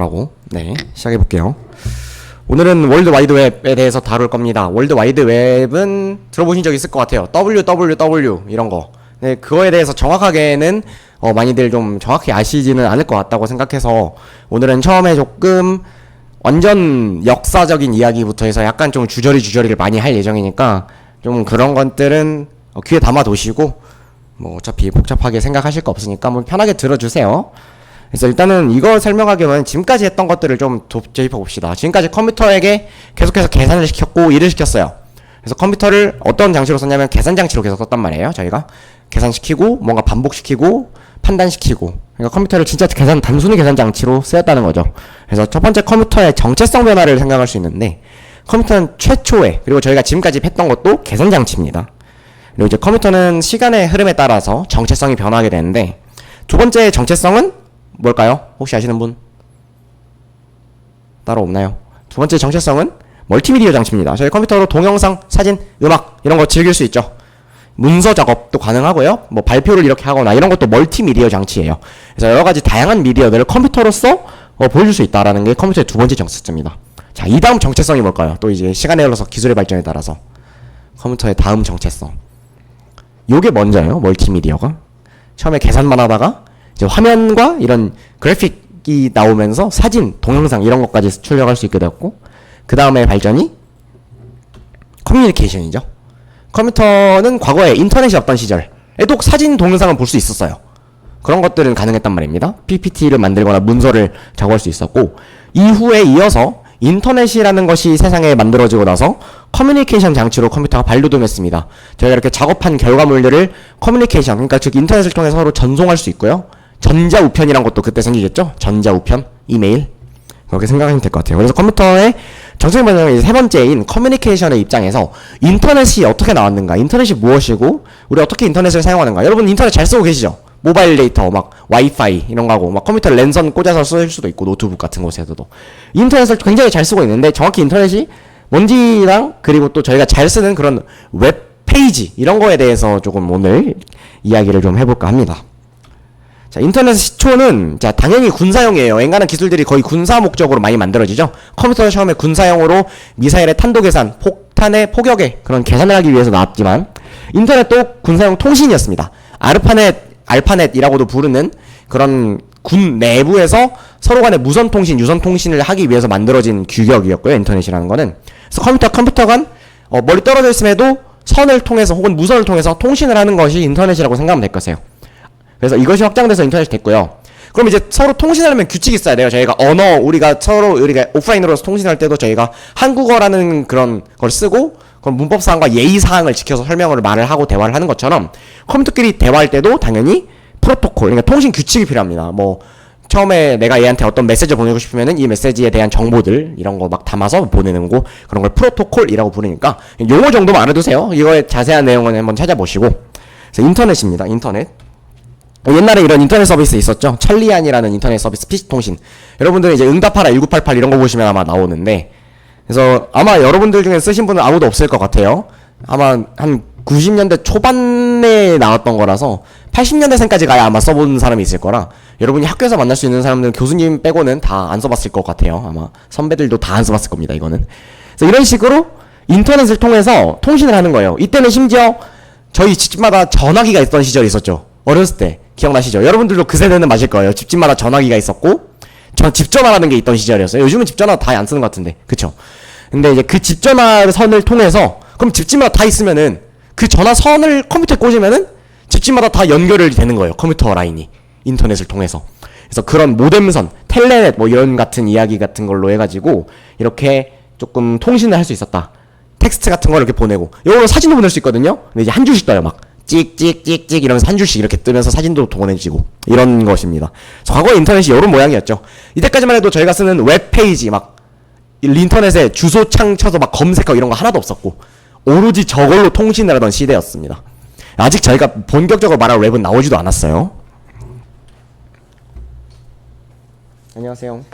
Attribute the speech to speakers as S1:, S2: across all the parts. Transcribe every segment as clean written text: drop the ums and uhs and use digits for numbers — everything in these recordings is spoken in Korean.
S1: 말하고 시작해 볼게요. 오늘은 월드와이드웹에 대해서 다룰 겁니다. 월드와이드웹은 들어보신 적 있을 것 같아요. www 이런 거. 네, 그거에 대해서 정확하게는 많이들 좀 정확히 아시지는 않을 것 같다고 생각해서 오늘은 처음에 조금 완전 역사적인 이야기부터 해서 약간 좀 주저리를 많이 할 예정이니까 좀 그런 것들은 귀에 담아 두시고 뭐 어차피 복잡하게 생각하실 거 없으니까 뭐 편하게 들어주세요. 그래서 일단은 이거 설명하기 전에 지금까지 했던 것들을 좀 되짚어 봅시다. 지금까지 컴퓨터에게 계속해서 계산을 시켰고 일을 시켰어요. 그래서 컴퓨터를 어떤 장치로 썼냐면 계산 장치로 계속 썼단 말이에요. 저희가 계산시키고 뭔가 반복시키고 판단시키고, 그러니까 컴퓨터를 진짜 단순히 계산 장치로 쓰였다는 거죠. 그래서 첫 번째 컴퓨터의 정체성 변화를 생각할 수 있는데, 컴퓨터는 최초에, 그리고 저희가 지금까지 했던 것도 계산 장치입니다. 그리고 이제 컴퓨터는 시간의 흐름에 따라서 정체성이 변화하게 되는데, 두 번째 정체성은 뭘까요? 혹시 아시는 분? 따로 없나요? 두 번째 정체성은 멀티미디어 장치입니다. 저희 컴퓨터로 동영상, 사진, 음악 이런 거 즐길 수 있죠. 문서 작업도 가능하고요. 뭐 발표를 이렇게 하거나 이런 것도 멀티미디어 장치예요. 그래서 여러 가지 다양한 미디어들을 컴퓨터로서 보여줄 수 있다라는 게 컴퓨터의 두 번째 정체성입니다. 자, 이 다음 정체성이 뭘까요? 또 이제 시간에 흘러서 기술의 발전에 따라서 컴퓨터의 다음 정체성. 요게 먼저예요. 멀티미디어가. 처음에 계산만 하다가 이제 화면과 이런 그래픽이 나오면서 사진, 동영상 이런 것까지 출력할 수 있게 되었고, 그 다음에 발전이 커뮤니케이션이죠. 컴퓨터는 과거에 인터넷이 없던 시절에도 사진, 동영상을 볼 수 있었어요. 그런 것들은 가능했단 말입니다. PPT를 만들거나 문서를 작업할 수 있었고, 이후에 이어서 인터넷이라는 것이 세상에 만들어지고 나서 커뮤니케이션 장치로 컴퓨터가 반려동했습니다. 저희가 이렇게 작업한 결과물들을 커뮤니케이션, 그러니까 즉 인터넷을 통해 서로 전송할 수 있고요. 전자우편이란 것도 그때 생기겠죠? 전자우편, 이메일. 그렇게 생각하시면 될 것 같아요. 그래서 컴퓨터의 정체성 변화의 세 번째인 커뮤니케이션의 입장에서 인터넷이 어떻게 나왔는가, 인터넷이 무엇이고, 우리 어떻게 인터넷을 사용하는가. 여러분 인터넷 잘 쓰고 계시죠? 모바일 데이터, 막 와이파이 이런 거 하고, 막 컴퓨터 랜선 꽂아서 쓸 수도 있고, 노트북 같은 곳에서도 인터넷을 굉장히 잘 쓰고 있는데, 정확히 인터넷이 뭔지랑, 그리고 또 저희가 잘 쓰는 그런 웹페이지 이런 거에 대해서 조금 오늘 이야기를 좀 해볼까 합니다. 자, 인터넷 시초는 당연히 군사용이에요. 엔간한 기술들이 거의 군사 목적으로 많이 만들어지죠. 컴퓨터는 처음에 군사용으로 미사일의 탄도 계산, 폭탄의 포격에 그런 계산을 하기 위해서 나왔지만, 인터넷도 군사용 통신이었습니다. 알파넷이라고도 부르는 그런 군 내부에서 서로 간의 무선 통신, 유선 통신을 하기 위해서 만들어진 규격이었고요. 인터넷이라는 거는. 그래서 컴퓨터 간 멀리 떨어져 있음에도 선을 통해서 혹은 무선을 통해서 통신을 하는 것이 인터넷이라고 생각하면 될 것이에요. 그래서 이것이 확장돼서 인터넷이 됐고요. 그럼 이제 서로 통신하려면 규칙이 있어야 돼요. 저희가 우리가 오프라인으로 통신할 때도 저희가 한국어라는 그런 걸 쓰고, 그런 문법사항과 예의사항을 지켜서 말을 하고 대화를 하는 것처럼, 컴퓨터끼리 대화할 때도 당연히 프로토콜, 그러니까 통신 규칙이 필요합니다. 뭐, 처음에 내가 얘한테 어떤 메시지를 보내고 싶으면은 이 메시지에 대한 정보들, 이런 거 막 담아서 보내는 거, 그런 걸 프로토콜이라고 부르니까, 용어 정도만 알아두세요. 이거의 자세한 내용은 한번 찾아보시고. 그래서 인터넷입니다. 인터넷. 옛날에 이런 인터넷 서비스 있었죠. 천리안이라는 인터넷 서비스, PC통신. 여러분들은 이제 응답하라 1988 이런 거 보시면 아마 나오는데, 그래서 아마 여러분들 중에 쓰신 분은 아무도 없을 것 같아요. 아마 한 90년대 초반에 나왔던 거라서 80년대생까지 가야 아마 써본 사람이 있을 거라, 여러분이 학교에서 만날 수 있는 사람들은 교수님 빼고는 다 안 써봤을 것 같아요. 아마 선배들도 다 안 써봤을 겁니다, 이거는. 그래서 이런 식으로 인터넷을 통해서 통신을 하는 거예요. 이때는 심지어 저희 집집마다 전화기가 있던 시절이 있었죠. 어렸을 때 기억나시죠? 여러분들도 그 세대는 맞을 거예요. 집집마다 전화기가 있었고, 집전화라는 게 있던 시절이었어요. 요즘은 집전화 다 안 쓰는 것 같은데, 그쵸? 근데 이제 그 집전화 선을 통해서, 그럼 집집마다 다 있으면은 그 전화 선을 컴퓨터에 꽂으면은 집집마다 다 연결이 되는 거예요. 컴퓨터 라인이 인터넷을 통해서. 그래서 그런 모뎀선, 텔레넷 뭐 이런 같은 이야기 같은 걸로 해가지고 이렇게 조금 통신을 할 수 있었다. 텍스트 같은 걸 이렇게 보내고, 이걸로 사진도 보낼 수 있거든요. 근데 이제 한 줄씩 떠요. 막 찍찍찍찍 이러면서 한 줄씩 이렇게 뜨면서 사진도 보내지고 이런 것입니다. 과거의 인터넷이 이런 모양이었죠. 이때까지만 해도 저희가 쓰는 웹페이지, 막 인터넷에 주소창 쳐서 막 검색하고 이런 거 하나도 없었고, 오로지 저걸로 통신을 하던 시대였습니다. 아직 저희가 본격적으로 말할 웹은 나오지도 않았어요. 안녕하세요.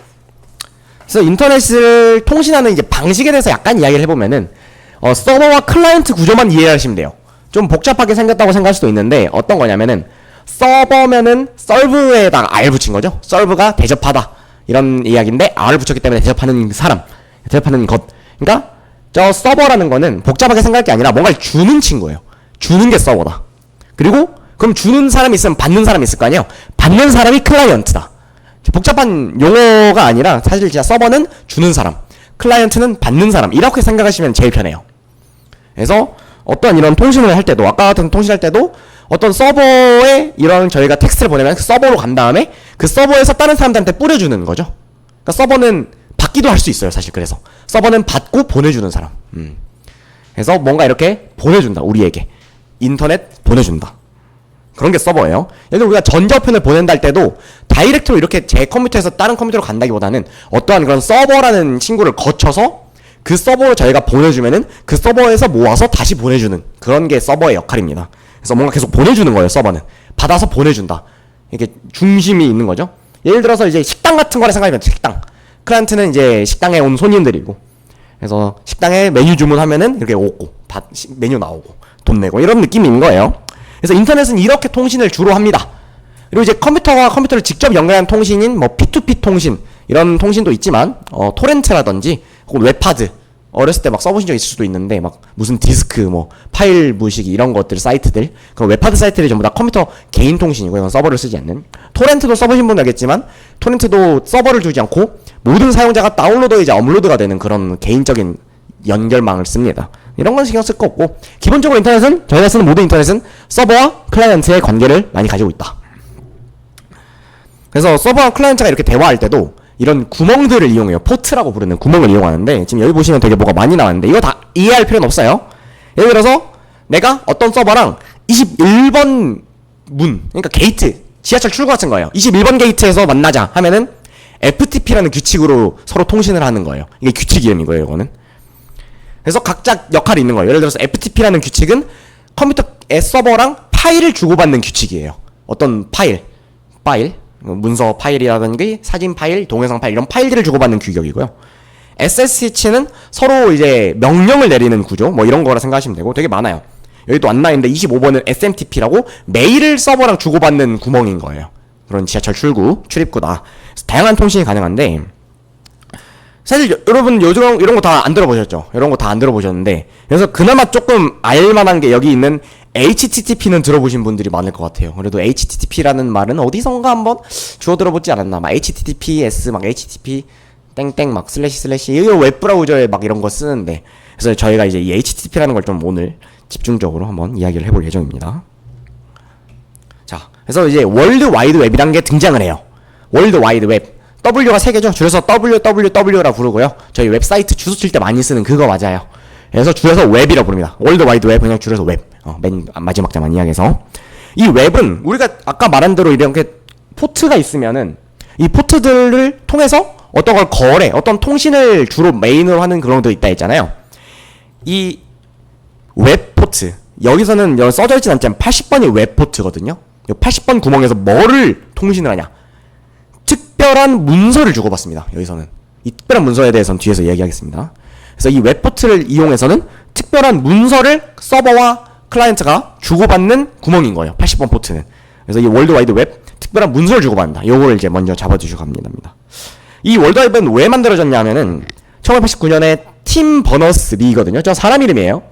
S1: 그래서 인터넷을 통신하는 이제 방식에 대해서 약간 이야기를 해보면은, 서버와 클라이언트 구조만 이해하시면 돼요. 좀 복잡하게 생겼다고 생각할 수도 있는데, 어떤 거냐면은 서버면은 서브에다가 R 붙인 거죠. 서브가 대접하다. 이런 이야기인데 R을 붙였기 때문에 대접하는 사람, 대접하는 것. 그러니까 저 서버라는 거는 복잡하게 생각할 게 아니라 뭔가를 주는 친구예요. 주는 게 서버다. 그리고 그럼 주는 사람이 있으면 받는 사람이 있을 거 아니에요. 받는 사람이 클라이언트다. 복잡한 용어가 아니라 사실 진짜 서버는 주는 사람, 클라이언트는 받는 사람, 이렇게 생각하시면 제일 편해요. 그래서 어떤 이런 통신을 할 때도, 아까 같은 통신할 때도 어떤 서버에 이런 저희가 텍스트를 보내면 그 서버로 간 다음에 그 서버에서 다른 사람들한테 뿌려주는 거죠. 그러니까 서버는 받기도 할 수 있어요, 사실. 그래서 서버는 받고 보내주는 사람. 그래서 뭔가 이렇게 보내준다, 우리에게. 인터넷 보내준다. 그런 게 서버예요. 예를 들어 우리가 전자우편을 보낸다 할 때도 다이렉트로 이렇게 제 컴퓨터에서 다른 컴퓨터로 간다기보다는 어떠한 그런 서버라는 친구를 거쳐서 그 서버로 저희가 보내주면은 그 서버에서 모아서 다시 보내주는 그런 게 서버의 역할입니다. 그래서 뭔가 계속 보내주는 거예요, 서버는. 받아서 보내준다. 이게 중심이 있는 거죠. 예를 들어서 이제 식당 같은 거라 생각하면 식당. 클라이언트는 이제 식당에 온 손님들이고, 그래서 식당에 메뉴 주문하면은 이렇게 오고, 메뉴 나오고, 돈 내고, 이런 느낌인 거예요. 그래서 인터넷은 이렇게 통신을 주로 합니다. 그리고 이제 컴퓨터와 컴퓨터를 직접 연결하는 통신인 뭐 P2P 통신, 이런 통신도 있지만 토렌트라든지 혹은 웹하드, 어렸을 때 막 써보신 적 있을 수도 있는데 막 무슨 디스크 뭐 파일 무시기 이런 것들 사이트들, 그럼 웹하드 사이트들이 전부 다 컴퓨터 개인 통신이고 이건 서버를 쓰지 않는. 토렌트도 써보신 분은 알겠지만 토렌트도 서버를 두지 않고 모든 사용자가 다운로드이자 업로드가 되는 그런 개인적인 연결망을 씁니다. 이런 건 신경 쓸 거 없고, 기본적으로 인터넷은, 저희가 쓰는 모든 인터넷은 서버와 클라이언트의 관계를 많이 가지고 있다. 그래서 서버와 클라이언트가 이렇게 대화할 때도 이런 구멍들을 이용해요. 포트라고 부르는 구멍을 이용하는데, 지금 여기 보시면 되게 뭐가 많이 나왔는데 이거 다 이해할 필요는 없어요. 예를 들어서 내가 어떤 서버랑 21번 문, 그러니까 게이트, 지하철 출구 같은 거예요. 21번 게이트에서 만나자 하면은 FTP라는 규칙으로 서로 통신을 하는 거예요. 이게 규칙 이름인 거예요, 이거는. 그래서 각자 역할이 있는 거예요. 예를 들어서 FTP라는 규칙은 컴퓨터의 서버랑 파일을 주고받는 규칙이에요. 어떤 파일, 문서 파일이라든지 사진 파일, 동영상 파일, 이런 파일들을 주고받는 규격이고요. SSH는 서로 이제 명령을 내리는 구조, 뭐 이런 거라 생각하시면 되고, 되게 많아요. 여기도 안 나있는데 25번은 SMTP라고 메일을 서버랑 주고받는 구멍인 거예요. 그런 지하철 출구, 출입구다. 그래서 다양한 통신이 가능한데, 사실 여러분 요즘 이런 거 다 안 들어보셨죠? 이런 거 다 안 들어보셨는데, 그래서 그나마 조금 알만한 게 여기 있는 HTTP는 들어보신 분들이 많을 것 같아요. 그래도 HTTP라는 말은 어디선가 한번 주워 들어보지 않았나? 막 HTTPS, 막 HTTP 땡땡 막 슬래시 이거 웹브라우저에 막 이런 거 쓰는데, 그래서 저희가 이제 이 HTTP라는 걸 좀 오늘 집중적으로 한번 이야기를 해볼 예정입니다. 자, 그래서 이제 월드 와이드 웹이라는 게 등장을 해요. 월드 와이드 웹. W가 3개죠. 줄여서 WWW라 부르고요. 저희 웹사이트 주소 칠 때 많이 쓰는 그거 맞아요. 그래서 줄여서 웹이라고 부릅니다. 월드 와이드 웹, 그냥 줄여서 웹. 맨 마지막 자만 이야기해서. 이 웹은 우리가 아까 말한 대로 이렇게 포트가 있으면은 이 포트들을 통해서 어떤 걸 거래, 어떤 통신을 주로 메인으로 하는 그런 것도 있다 했잖아요. 이 웹 포트, 여기서는 여기 써져 있진 않지만 80번이 웹 포트거든요. 80번 구멍에서 뭐를 통신을 하냐? 특별한 문서를 주고받습니다. 여기서는 이 특별한 문서에 대해서는 뒤에서 이야기하겠습니다. 그래서 이 웹포트를 이용해서는 특별한 문서를 서버와 클라이언트가 주고받는 구멍인 거예요. 80번 포트는. 그래서 이 월드와이드 웹 특별한 문서를 주고받는다. 요거를 이제 먼저 잡아주시고 합니다. 이 월드와이드 웹은 왜 만들어졌냐 하면은 1989년에 팀 버너스비거든요. 저 사람 이름이에요.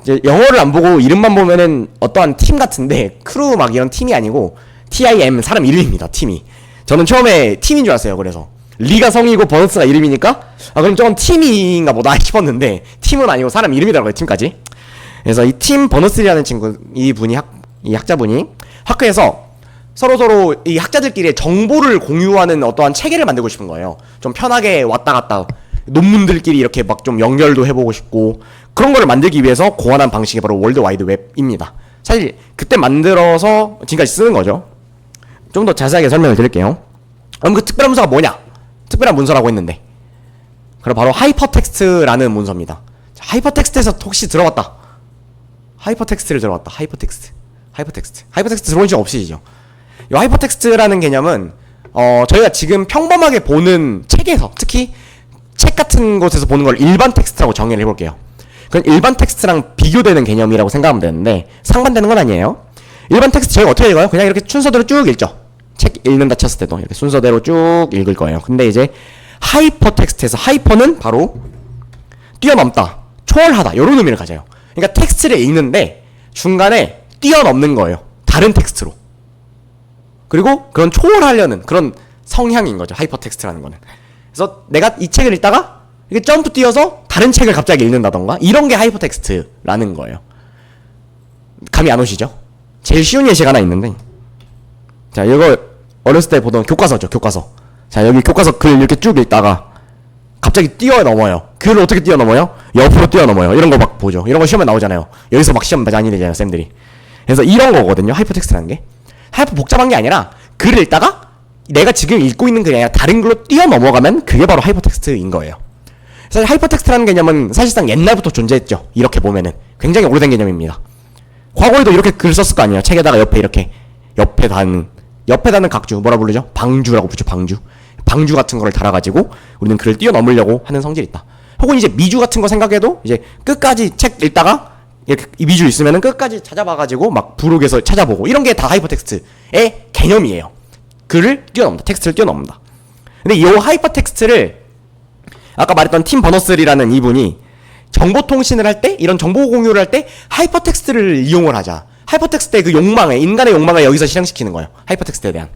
S1: 이제 영어를 안 보고 이름만 보면은 어떠한 팀 같은데 크루 막 이런 팀이 아니고 TIM 사람 이름입니다. 팀이. 저는 처음에 팀인 줄 알았어요. 그래서 리가 성이고 버너스가 이름이니까 그럼 저건 팀인가 보다 싶었는데 팀은 아니고 사람 이름이더라고요. 팀까지. 그래서 이 팀 버너스라는 친구, 이 학자분이 학교에서 서로 이 학자들끼리 정보를 공유하는 어떠한 체계를 만들고 싶은 거예요. 좀 편하게 왔다 갔다 논문들끼리 이렇게 막 좀 연결도 해보고 싶고, 그런 거를 만들기 위해서 고안한 방식이 바로 월드 와이드 웹입니다. 사실 그때 만들어서 지금까지 쓰는 거죠. 좀 더 자세하게 설명을 드릴게요. 그럼 그 특별한 문서가 뭐냐? 특별한 문서라고 했는데, 그럼 바로 하이퍼텍스트라는 문서입니다. 자, 하이퍼텍스트에서 혹시 들어봤다. 하이퍼텍스트를 들어봤다. 하이퍼텍스트 들어본 적 없으시죠? 이 하이퍼텍스트라는 개념은 저희가 지금 평범하게 보는 책에서, 특히 책 같은 곳에서 보는 걸 일반 텍스트라고 정의를 해볼게요. 그건 일반 텍스트랑 비교되는 개념이라고 생각하면 되는데 상반되는 건 아니에요. 일반 텍스트 저희가 어떻게 읽어요? 그냥 이렇게 순서대로 쭉 읽죠. 책 읽는다 쳤을 때도 이렇게 순서대로 쭉 읽을 거예요. 근데 이제 하이퍼텍스트에서 하이퍼는 바로 뛰어넘다, 초월하다 이런 의미를 가져요. 그러니까 텍스트를 읽는데 중간에 뛰어넘는 거예요. 다른 텍스트로. 그리고 그런 초월하려는 그런 성향인 거죠. 하이퍼텍스트라는 거는. 그래서 내가 이 책을 읽다가 이렇게 점프 뛰어서 다른 책을 갑자기 읽는다던가 이런 게 하이퍼텍스트라는 거예요. 감이 안 오시죠? 제일 쉬운 예시가 하나 있는데, 자, 이거 어렸을 때 보던 교과서죠. 교과서. 자, 여기 교과서 글 이렇게 쭉 읽다가 갑자기 뛰어넘어요. 글을 어떻게 뛰어넘어요? 옆으로 뛰어넘어요. 이런 거 막 보죠. 이런 거 시험에 나오잖아요. 여기서 막 시험 많이 되잖아요, 쌤들이. 그래서 이런 거거든요, 하이퍼텍스트라는 게. 하이퍼 복잡한 게 아니라 글을 읽다가 내가 지금 읽고 있는 글이 아니라 다른 글로 뛰어넘어가면 그게 바로 하이퍼텍스트인 거예요. 사실 하이퍼텍스트라는 개념은 사실상 옛날부터 존재했죠. 이렇게 보면은 굉장히 오래된 개념입니다. 과거에도 이렇게 글 썼을 거 아니에요. 책에다가 옆에 이렇게 옆에 다는 각주 뭐라 부르죠? 방주라고 부르죠. 방주 같은 거를 달아가지고 우리는 글을 뛰어넘으려고 하는 성질이 있다. 혹은 이제 미주 같은 거 생각해도 이제 끝까지 책 읽다가 이렇게 미주 있으면은 끝까지 찾아봐가지고 막 부록에서 찾아보고 이런 게 다 하이퍼텍스트의 개념이에요. 글을 뛰어넘는다. 텍스트를 뛰어넘는다. 근데 이 하이퍼텍스트를 아까 말했던 팀 버너스리라는 이분이 정보통신을 할 때, 이런 정보 공유를 할 때 하이퍼텍스트를 이용을 하자. 하이퍼텍스트의 그 욕망을, 인간의 욕망을 여기서 실행시키는 거예요. 하이퍼텍스트에 대한.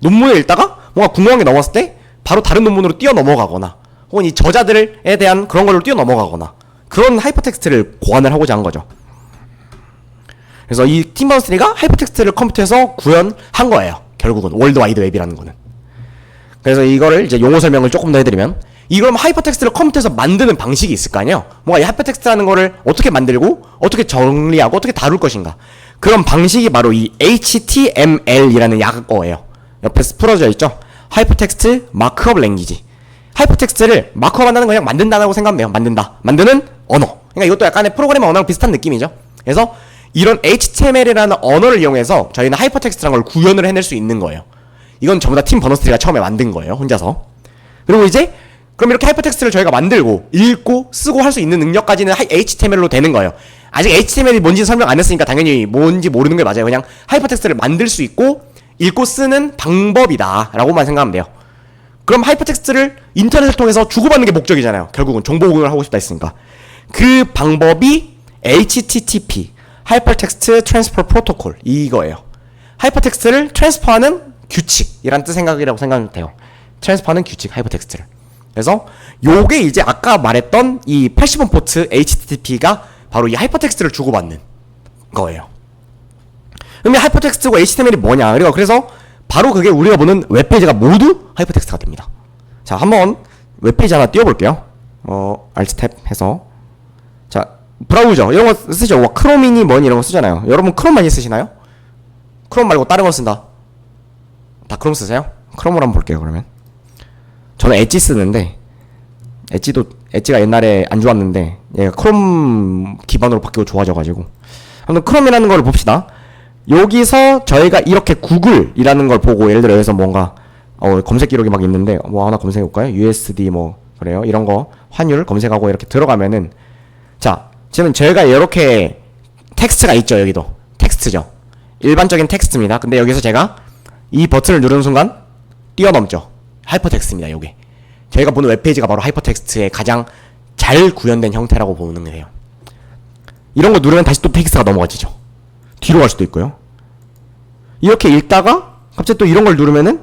S1: 논문을 읽다가 뭔가 궁금한 게 넘었을 때 바로 다른 논문으로 뛰어넘어가거나 혹은 이 저자들에 대한 그런 걸로 뛰어넘어가거나 그런 하이퍼텍스트를 고안을 하고자 한 거죠. 그래서 이 팀 버너스리가 하이퍼텍스트를 컴퓨터에서 구현한 거예요. 결국은 월드와이드 웹이라는 거는. 그래서 이거를 이제 용어 설명을 조금 더 해드리면, 이걸 하이퍼텍스트를 컴퓨터에서 만드는 방식이 있을 거 아니에요. 뭔가 이 하이퍼텍스트라는 거를 어떻게 만들고 어떻게 정리하고 어떻게 다룰 것인가, 그런 방식이 바로 이 HTML이라는 약어예요. 옆에 풀어져 있죠. 하이퍼텍스트 마크업 랭귀지. 하이퍼텍스트를 마크업 한다는 거 그냥 만든다고 생각하면 돼요. 만드는 언어. 그러니까 이것도 약간의 프로그래머 언어랑 비슷한 느낌이죠. 그래서 이런 HTML이라는 언어를 이용해서 저희는 하이퍼텍스트라는 걸 구현을 해낼 수 있는 거예요. 이건 전부 다 팀 버너스트리가 처음에 만든 거예요. 혼자서. 그리고 이제 그럼 이렇게 하이퍼텍스트를 저희가 만들고 읽고 쓰고 할 수 있는 능력까지는 HTML로 되는 거예요. 아직 HTML이 뭔지 설명 안 했으니까 당연히 뭔지 모르는 게 맞아요. 그냥 하이퍼텍스트를 만들 수 있고 읽고 쓰는 방법이다 라고만 생각하면 돼요. 그럼 하이퍼텍스트를 인터넷을 통해서 주고받는 게 목적이잖아요. 결국은 정보 공유를 하고 싶다 했으니까. 그 방법이 HTTP, 하이퍼텍스트 트랜스퍼 프로토콜, 이거예요. 하이퍼텍스트를 트랜스퍼하는 규칙이란 뜻 생각이라고 생각하면 돼요. 트랜스퍼하는 규칙, 하이퍼텍스트를. 그래서 요게 이제 아까 말했던 이 80원 포트 HTTP가 바로 이 하이퍼텍스트를 주고받는 거예요. 그럼 이 하이퍼텍스트고 HTML이 뭐냐? 그래서 바로 그게 우리가 보는 웹페이지가 모두 하이퍼텍스트가 됩니다. 자, 한번 웹페이지 하나 띄워볼게요. Alt 탭 해서. 자, 브라우저 이런 거 쓰죠. 크롬이니 뭐니 이런 거 쓰잖아요. 여러분 크롬 많이 쓰시나요? 크롬 말고 다른 거 쓴다. 다 크롬 쓰세요? 크롬으로 한번 볼게요. 그러면 저는 엣지 쓰는데, 엣지가 옛날에 안 좋았는데 얘가 크롬 기반으로 바뀌고 좋아져가지고, 아무튼 크롬이라는 걸 봅시다. 여기서 저희가 이렇게 구글이라는 걸 보고, 예를 들어 여기서 뭔가 검색 기록이 막 있는데 뭐 하나 검색해 볼까요? USD 뭐 그래요. 이런 거 환율 검색하고 이렇게 들어가면은, 자, 지금 저희가 이렇게 텍스트가 있죠. 여기도 텍스트죠. 일반적인 텍스트입니다. 근데 여기서 제가 이 버튼을 누르는 순간 뛰어넘죠. 하이퍼텍스트입니다. 요게 저희가 보는 웹페이지가 바로 하이퍼텍스트의 가장 잘 구현된 형태라고 보는 거예요. 이런 거 누르면 다시 또 텍스트가 넘어가지죠. 뒤로 갈 수도 있고요. 이렇게 읽다가 갑자기 또 이런 걸 누르면은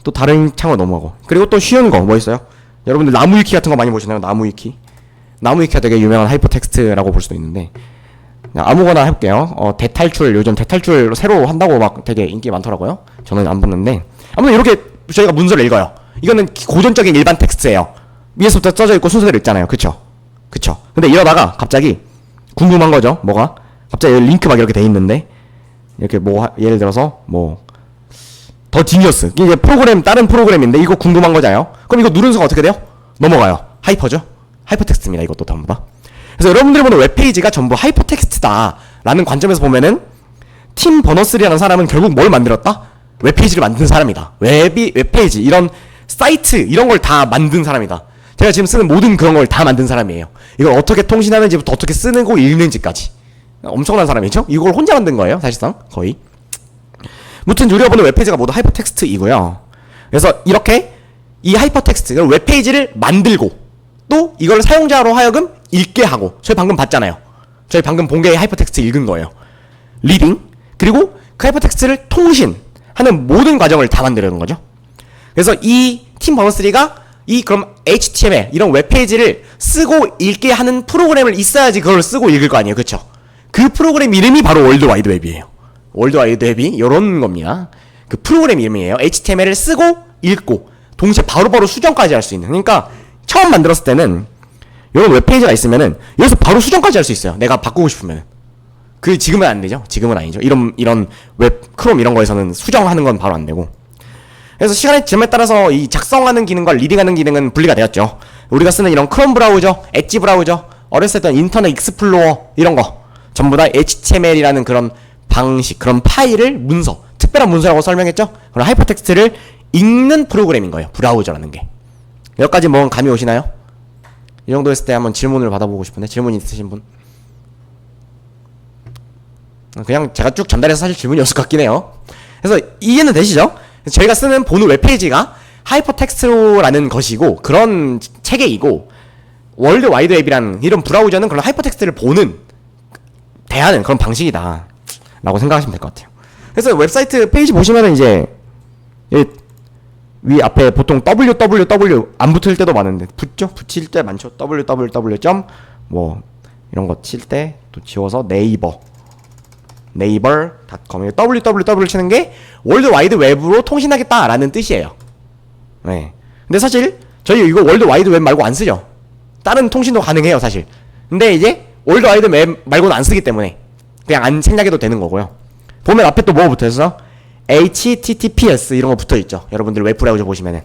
S1: 또 다른 창으로 넘어가고. 그리고 또 쉬운 거 뭐 있어요? 여러분들 나무위키 같은 거 많이 보시나요? 나무위키가 되게 유명한 하이퍼텍스트라고 볼 수도 있는데, 아무거나 해볼게요. 대탈출, 요즘 대탈출 새로 한다고 막 되게 인기 많더라고요. 저는 안 봤는데, 아무튼 이렇게 저희가 문서를 읽어요. 이거는 고전적인 일반 텍스트예요. 위에서부터 써져 있고 순서대로 읽잖아요. 그쵸? 근데 이러다가 갑자기 궁금한 거죠. 뭐가? 갑자기 링크 막 이렇게 돼 있는데, 이렇게 뭐 예를 들어서 뭐 더 지니어스, 이게 다른 프로그램인데 이거 궁금한 거잖아요. 그럼 이거 누른 순간 어떻게 돼요? 넘어가요. 하이퍼죠? 하이퍼텍스트입니다. 이것도 전부 다. 그래서 여러분들이 보는 웹페이지가 전부 하이퍼텍스트다 라는 관점에서 보면은, 팀 버너스리라는 사람은 결국 뭘 만들었다? 웹페이지를 만든 사람이다. 웹페이지, 이런 사이트, 이런 걸 다 만든 사람이다. 제가 지금 쓰는 모든 그런 걸 다 만든 사람이에요. 이걸 어떻게 통신하는지부터 어떻게 쓰는 거 읽는지까지 엄청난 사람이죠? 이걸 혼자 만든 거예요. 사실상 거의. 무튼 우리가 보는 웹페이지가 모두 하이퍼텍스트이고요. 그래서 이렇게 이 하이퍼텍스트, 웹페이지를 만들고 또 이걸 사용자로 하여금 읽게 하고, 저희 방금 봤잖아요. 저희 방금 본 게 하이퍼텍스트 읽은 거예요. 리딩, 그리고 그 하이퍼텍스트를 통신하는 모든 과정을 다 만드는 거죠. 그래서 이 팀 버너3가 이 그럼 HTML 이런 웹페이지를 쓰고 읽게 하는 프로그램을 있어야지 그걸 쓰고 읽을 거 아니에요. 그쵸? 그 프로그램 이름이 바로 월드와이드웹이에요. 월드와이드웹이 요런 겁니다. 그 프로그램 이름이에요. HTML을 쓰고 읽고 동시에 바로바로 수정까지 할 수 있는. 그러니까 처음 만들었을 때는 이런 웹페이지가 있으면은 여기서 바로 수정까지 할 수 있어요. 내가 바꾸고 싶으면. 그 지금은 안 되죠. 지금은 아니죠. 이런 웹 크롬 이런 거에서는 수정하는 건 바로 안 되고. 그래서 시간의 지점에 따라서 이 작성하는 기능과 리딩하는 기능은 분리가 되었죠. 우리가 쓰는 이런 크롬 브라우저, 엣지 브라우저, 어렸을 때 인터넷 익스플로어 이런 거 전부 다 HTML이라는 그런 방식, 그런 파일을 문서, 특별한 문서라고 설명했죠. 그런 하이퍼텍스트를 읽는 프로그램인 거예요. 브라우저라는 게. 여기까지 뭐 감이 오시나요? 이 정도 했을 때 한번 질문을 받아보고 싶은데, 질문 있으신 분? 그냥 제가 쭉 전달해서 사실 질문이었을 것 같긴 해요. 그래서 이해는 되시죠? 저희가 쓰는 보는 웹페이지가 하이퍼텍스트라는 것이고 그런 체계이고, 월드 와이드 웹이라는 이런 브라우저는 그런 하이퍼텍스트를 보는, 대하는 그런 방식이다 라고 생각하시면 될 것 같아요. 그래서 웹사이트 페이지 보시면은 이제 위 앞에 보통 www 안 붙을 때도 많은데 붙죠? 붙일 때 많죠. www. 뭐 이런 거 칠 때 또 지워서 네이버.com www 치는 게 월드 와이드 웹으로 통신하겠다라는 뜻이에요. 네. 근데 사실 저희 이거 월드 와이드 웹 말고 안 쓰죠. 다른 통신도 가능해요, 사실. 근데 이제 월드 와이드 웹 말고는 안 쓰기 때문에 그냥 안 생략해도 되는 거고요. 보면 앞에 또 뭐 붙어있어? HTTPS 이런 거 붙어있죠. 여러분들 웹 브라우저 보시면은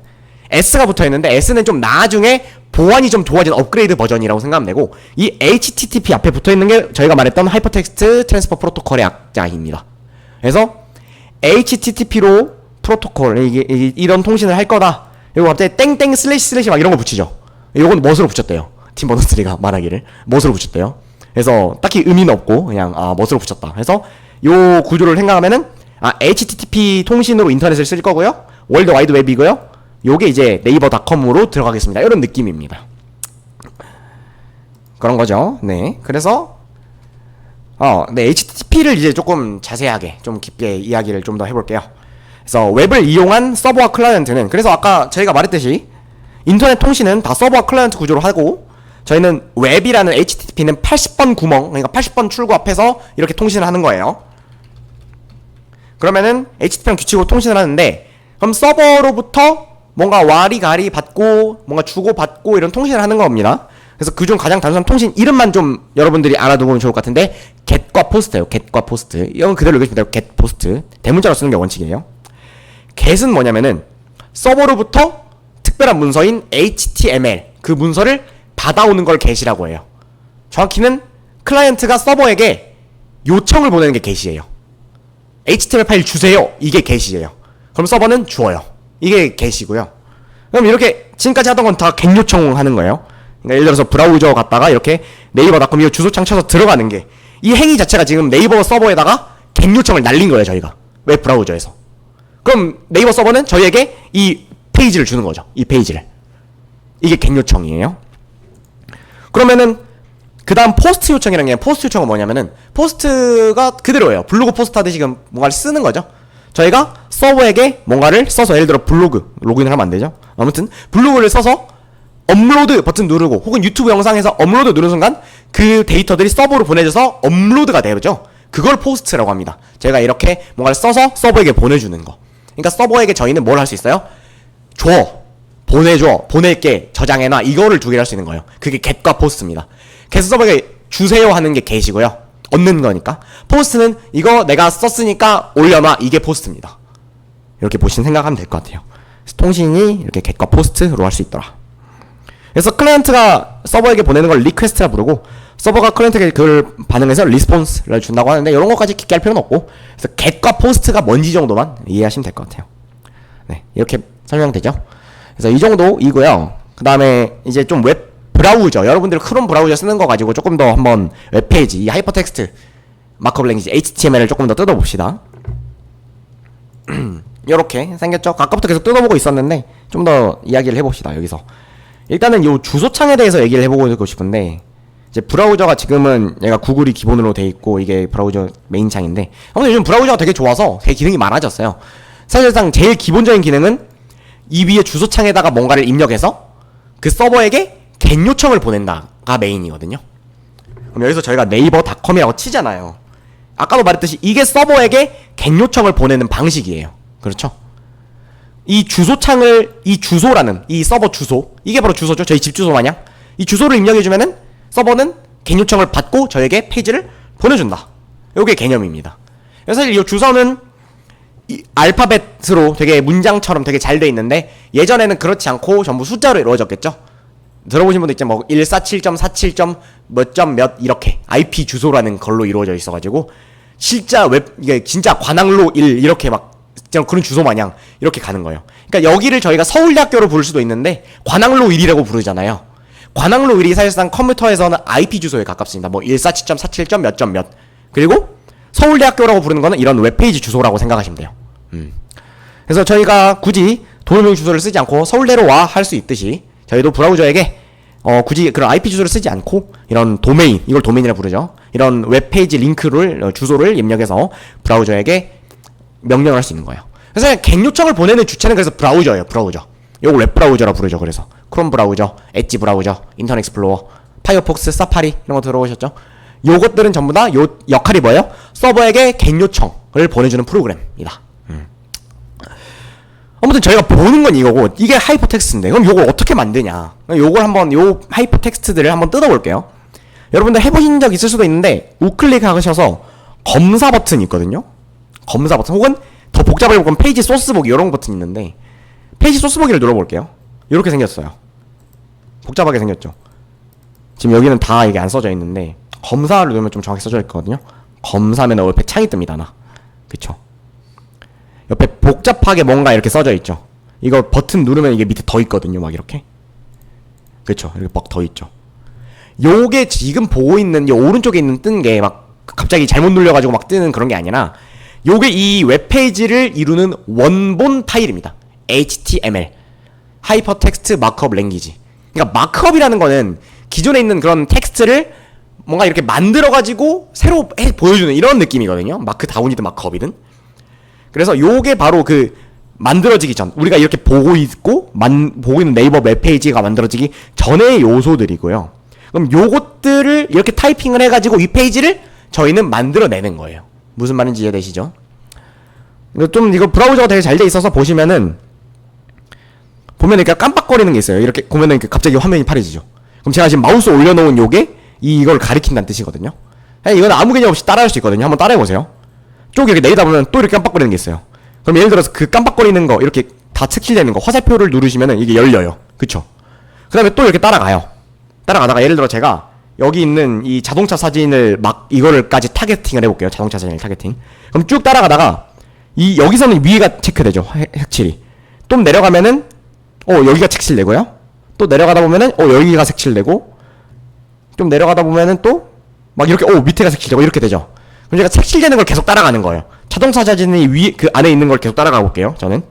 S1: S가 붙어있는데 S는 좀 나중에 보안이 좀 좋아진 업그레이드 버전이라고 생각하면 되고, 이 HTTP 앞에 붙어있는 게 저희가 말했던 하이퍼텍스트 트랜스퍼 프로토콜의 약자입니다. 그래서 HTTP로 프로토콜 이런 통신을 할 거다. 이거 갑자기 땡땡 슬래시 막 이런 거 붙이죠. 요건 멋으로 붙였대요. 팀 버너3가 말하기를 멋으로 붙였대요. 그래서 딱히 의미는 없고 그냥 멋으로 붙였다. 그래서 요 구조를 생각하면은 HTTP 통신으로 인터넷을 쓸 거고요. 월드 와이드 웹이고요. 요게 이제 네이버.com으로 들어가겠습니다. 이런 느낌입니다. 그런 거죠. 네. 그래서 네, HTTP를 이제 조금 자세하게 좀 깊게 이야기를 좀 더 해볼게요. 그래서 웹을 이용한 서버와 클라이언트는, 그래서 아까 저희가 말했듯이 인터넷 통신은 다 서버와 클라이언트 구조로 하고, 저희는 웹이라는 HTTP는 80번 구멍, 그러니까 80번 출구 앞에서 이렇게 통신을 하는 거예요. 그러면은 HTTP랑 규칙으로 통신을 하는데, 그럼 서버로부터 뭔가 와리가리 받고 뭔가 주고받고 이런 통신을 하는 겁니다. 그래서 그중 가장 단순한 통신 이름만 좀 여러분들이 알아두면 좋을 것 같은데, get과 post예요. get과 post. 이건 그대로 읽으시면 돼요. get, post. 대문자로 쓰는 게 원칙이에요. get은 뭐냐면은 서버로부터 특별한 문서인 HTML, 그 문서를 받아오는 걸 get이라고 해요. 정확히는 클라이언트가 서버에게 요청을 보내는 게 get이에요. HTML 파일 주세요. 이게 get이에요. 그럼 서버는 주어요. 이게 get이고요. 그럼 이렇게 지금까지 하던 건 다 get 요청하는 거예요. 그러니까 예를 들어서 브라우저 갔다가 이렇게 네이버.com 이 주소창 쳐서 들어가는 게, 이 행위 자체가 지금 네이버 서버에다가 get 요청을 날린 거예요. 저희가 웹 브라우저에서. 그럼 네이버 서버는 저희에게 이 페이지를 주는 거죠. 이 페이지를. 이게 get 요청이에요. 그러면은 그 다음 포스트 요청이라는 게, 포스트 요청은 뭐냐면은 포스트가 그대로예요. 블로그 포스트 하듯이 지금 뭔가를 쓰는 거죠. 저희가 서버에게 뭔가를 써서, 예를 들어 블로그 로그인을 하면 안 되죠. 아무튼 블로그를 써서 업로드 버튼 누르고, 혹은 유튜브 영상에서 업로드 누르는 순간 그 데이터들이 서버로 보내져서 업로드가 되죠. 그걸 포스트라고 합니다. 제가 이렇게 뭔가를 써서 서버에게 보내주는 거. 그러니까 서버에게 저희는 뭘 할 수 있어요? 보내줘, 보낼게, 저장해놔, 이거를 두 개를 할 수 있는 거예요. 그게 get과 post입니다. get 서버에게 주세요 하는 게 get이고요. 얻는 거니까. 포스트는 이거 내가 썼으니까 올려놔, 이게 포스트입니다. 이렇게 보시면 생각하면 될 것 같아요. 통신이 이렇게 get과 post로 할 수 있더라. 그래서 클라이언트가 서버에게 보내는 걸 리퀘스트라 부르고, 서버가 클라이언트에게 그걸 반응해서 리스폰스를 준다고 하는데, 이런 것까지 깊게 할 필요는 없고, 그래서 get과 post가 뭔지 정도만 이해하시면 될 것 같아요. 네, 이렇게 설명되죠. 그래서 이 정도이고요. 그 다음에 이제 좀 웹 브라우저, 여러분들 크롬 브라우저 쓰는 거 가지고 조금 더 한번 웹페이지, 이 하이퍼텍스트 마크업 랭귀지 HTML을 조금 더 뜯어봅시다. 이렇게 생겼죠. 아까부터 계속 뜯어보고 있었는데 좀 더 이야기를 해봅시다. 여기서 일단은 요 주소창에 대해서 얘기를 해보고 싶은데, 이제 브라우저가 지금은 얘가 구글이 기본으로 돼 있고 이게 브라우저 메인 창인데, 아무튼 요즘 브라우저가 되게 좋아서 되게 기능이 많아졌어요. 사실상 제일 기본적인 기능은 이 위에 주소창에다가 뭔가를 입력해서 그 서버에게 겟 요청을 보낸다가 메인이거든요. 그럼 여기서 저희가 네이버닷컴이라고 치잖아요. 아까도 말했듯이 이게 서버에게 겟 요청을 보내는 방식이에요. 그렇죠? 이 주소창을, 이 주소라는 이 서버 주소, 이게 바로 주소죠. 저희 집 주소 마냥 이 주소를 입력해주면은 서버는 겟 요청을 받고 저에게 페이지를 보내준다. 요게 개념입니다. 그래서 사실 이 주소는 이 알파벳으로 되게 문장처럼 되게 잘 돼 있는데, 예전에는 그렇지 않고 전부 숫자로 이루어졌겠죠. 들어보신 분도 있죠. 뭐 147.47. 몇 이렇게 IP 주소라는 걸로 이루어져 있어가지고 진짜 이게 진짜 관악로 1 이렇게 막 그런 주소 마냥 이렇게 가는 거예요. 그러니까 여기를 저희가 서울대학교로 부를 수도 있는데 관악로 1이라고 부르잖아요. 관악로 1이 사실상 컴퓨터에서는 IP 주소에 가깝습니다. 뭐 147.47. 몇. 그리고 서울대학교라고 부르는 거는 이런 웹페이지 주소라고 생각하시면 돼요. 그래서 저희가 굳이 도메인 주소를 쓰지 않고 서울대로 와 할 수 있듯이, 저희도 브라우저에게 굳이 그런 IP 주소를 쓰지 않고 이런 도메인, 이걸 도메인이라 부르죠. 이런 웹페이지 링크를 주소를 입력해서 브라우저에게 명령을 할 수 있는 거예요. 그래서 겟 요청을 보내는 주체는 그래서 브라우저예요. 브라우저. 요거 웹 브라우저라 부르죠. 그래서 크롬 브라우저, 엣지 브라우저, 인터넷 익스플로러, 파이어폭스, 사파리 이런 거 들어보셨죠? 요것들은 전부 다 요 역할이 뭐예요? 서버에게 겟 요청을 보내주는 프로그램입니다. 아무튼 저희가 보는 건 이거고, 이게 하이퍼텍스트인데 그럼 요걸 어떻게 만드냐, 요걸 한번 요 하이퍼텍스트들을 한번 뜯어볼게요. 여러분들 해보신 적 있을 수도 있는데 우클릭 하셔서 검사 버튼이 있거든요. 검사 버튼, 혹은 더 복잡하게 보면 페이지 소스 보기 이런 버튼이 있는데, 페이지 소스 보기를 눌러볼게요. 이렇게 생겼어요. 복잡하게 생겼죠. 지금 여기는 다 이게 안 써져 있는데 검사를 누르면 좀 정확히 써져 있거든요. 검사면 옆에 창이 뜹니다. 하나. 그쵸. 옆에 복잡하게 뭔가 이렇게 써져 있죠. 이거 버튼 누르면 이게 밑에 더 있거든요. 막 이렇게. 그쵸. 이렇게 막 더 있죠. 요게 지금 보고 있는 이 오른쪽에 있는 뜬 게 막 갑자기 잘못 눌려가지고 막 뜨는 그런 게 아니라, 요게 이 웹페이지를 이루는 원본 파일입니다. HTML, 하이퍼텍스트 마크업 랭귀지. 그러니까 마크업이라는 거는 기존에 있는 그런 텍스트를 뭔가 이렇게 만들어가지고 새로 보여주는 이런 느낌이거든요. 마크다운이든 마크업이든. 그래서 요게 바로 그 만들어지기 전, 우리가 이렇게 보고 있고 보고 있는 네이버 웹페이지가 만들어지기 전의 요소들이고요. 그럼 요것들을 이렇게 타이핑을 해가지고 이 페이지를 저희는 만들어내는 거예요. 무슨 말인지 이해되시죠? 좀 이거 브라우저가 되게 잘 돼 있어서 보시면은 이렇게 깜빡거리는 게 있어요. 이렇게 보면은 갑자기 화면이 파래지죠. 그럼 제가 지금 마우스 올려놓은 요게 이걸 가리킨다는 뜻이거든요. 이건 아무 개념 없이 따라할 수 있거든요. 한번 따라해보세요. 쭉 이렇게 내리다 보면 또 이렇게 깜빡거리는 게 있어요. 그럼 예를 들어서 그 깜빡거리는 거 이렇게 다 스킬되는 거 화살표를 누르시면은 이게 열려요. 그쵸? 그 다음에 또 이렇게 따라가요. 따라가다가 예를 들어 제가 여기 있는 이 자동차 사진을 막 이거를까지 타겟팅을 해볼게요. 자동차 사진을 타겟팅. 그럼 쭉 따라가다가 여기서는 위가 체크되죠. 색칠이. 좀 내려가면은 여기가 색칠되고요. 또 내려가다 보면은 여기가 색칠되고, 좀 내려가다 보면은 또 막 이렇게 밑에가 색칠되고 이렇게 되죠. 그럼 제가 색칠되는 걸 계속 따라가는 거예요. 자동차 사진이 그 안에 있는 걸 계속 따라가 볼게요. 저는.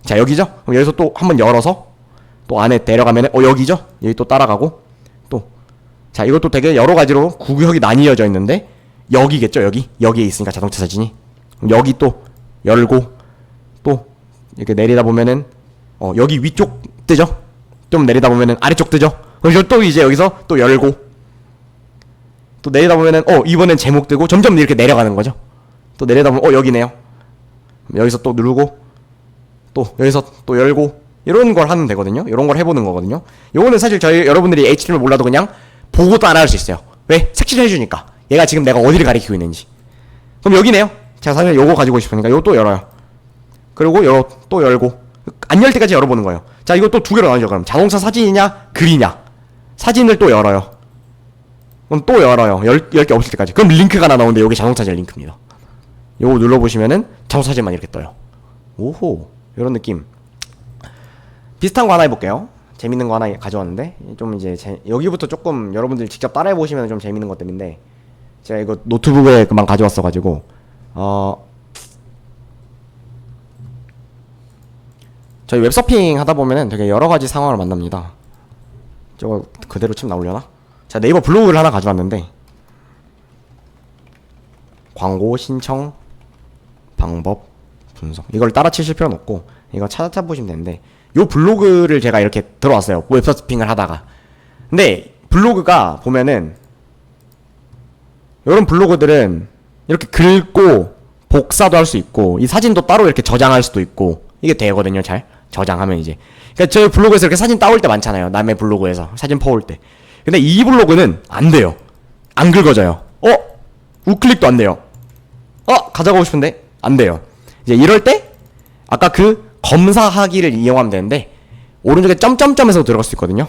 S1: 자, 여기죠. 그럼 여기서 또 한번 열어서 또 안에 내려가면은 여기죠. 여기 또 따라가고 또. 자, 이것도 되게 여러 가지로 구역이 나뉘어져 있는데 여기겠죠. 여기에 있으니까 자동차 사진이. 그럼 여기 또 열고 또 이렇게 내리다 보면은 여기 위쪽 뜨죠. 좀 내리다 보면은 아래쪽 뜨죠. 그럼 또 이제 여기서 또 열고 또 내리다 보면은 이번엔 제목 뜨고 점점 이렇게 내려가는 거죠. 또 내리다 보면 여기네요. 여기서 또 누르고 또 여기서 또 열고 이런 걸 하면 되거든요. 이런 걸 해보는 거거든요. 요거는 사실 여러분들이 HTML 몰라도 그냥 보고 따라할 수 있어요. 왜? 색칠해주니까. 얘가 지금 내가 어디를 가리키고 있는지. 그럼 여기네요. 제가 사실 요거 가지고 싶으니까 요거 또 열어요. 그리고 또 열고 안 열 때까지 열어보는 거예요. 자, 이거 또 두 개로 나누죠. 그럼 자동차 사진이냐 글이냐. 사진을 또 열어요. 그럼 또 열어요. 열 개 없을 때까지. 그럼 링크가 하나 나오는데 요게 자동차 사진 링크입니다. 요거 눌러보시면은 자동차 사진만 이렇게 떠요. 오호, 요런 느낌. 비슷한 거 하나 해볼게요. 재밌는 거 하나 가져왔는데 좀 이제 여기부터 조금 여러분들 직접 따라해보시면 좀 재밌는 것들인데, 제가 이거 노트북에 그만 가져왔어가지고 저희 웹서핑 하다 보면은 되게 여러 가지 상황을 만납니다. 저거 그대로 침 나오려나? 자, 네이버 블로그를 하나 가져왔는데 광고 신청 방법 분석 이걸 따라 치실 필요는 없고 이거 찾아보시면 되는데 요 블로그를 제가 이렇게 들어왔어요. 웹서핑을 하다가. 근데 블로그가 보면은 이런 블로그들은 이렇게 긁고 복사도 할 수 있고 이 사진도 따로 이렇게 저장할 수도 있고 이게 되거든요. 잘 저장하면 이제 그러니까 저희 블로그에서 이렇게 사진 따올 때 많잖아요. 남의 블로그에서 사진 퍼올 때. 근데 이 블로그는 안 돼요. 안 긁어져요. 우클릭도 안 돼요. 가져가고 싶은데 안 돼요. 이제 이럴 때 아까 그 검사하기를 이용하면 되는데 오른쪽에 점점점에서 들어갈 수 있거든요.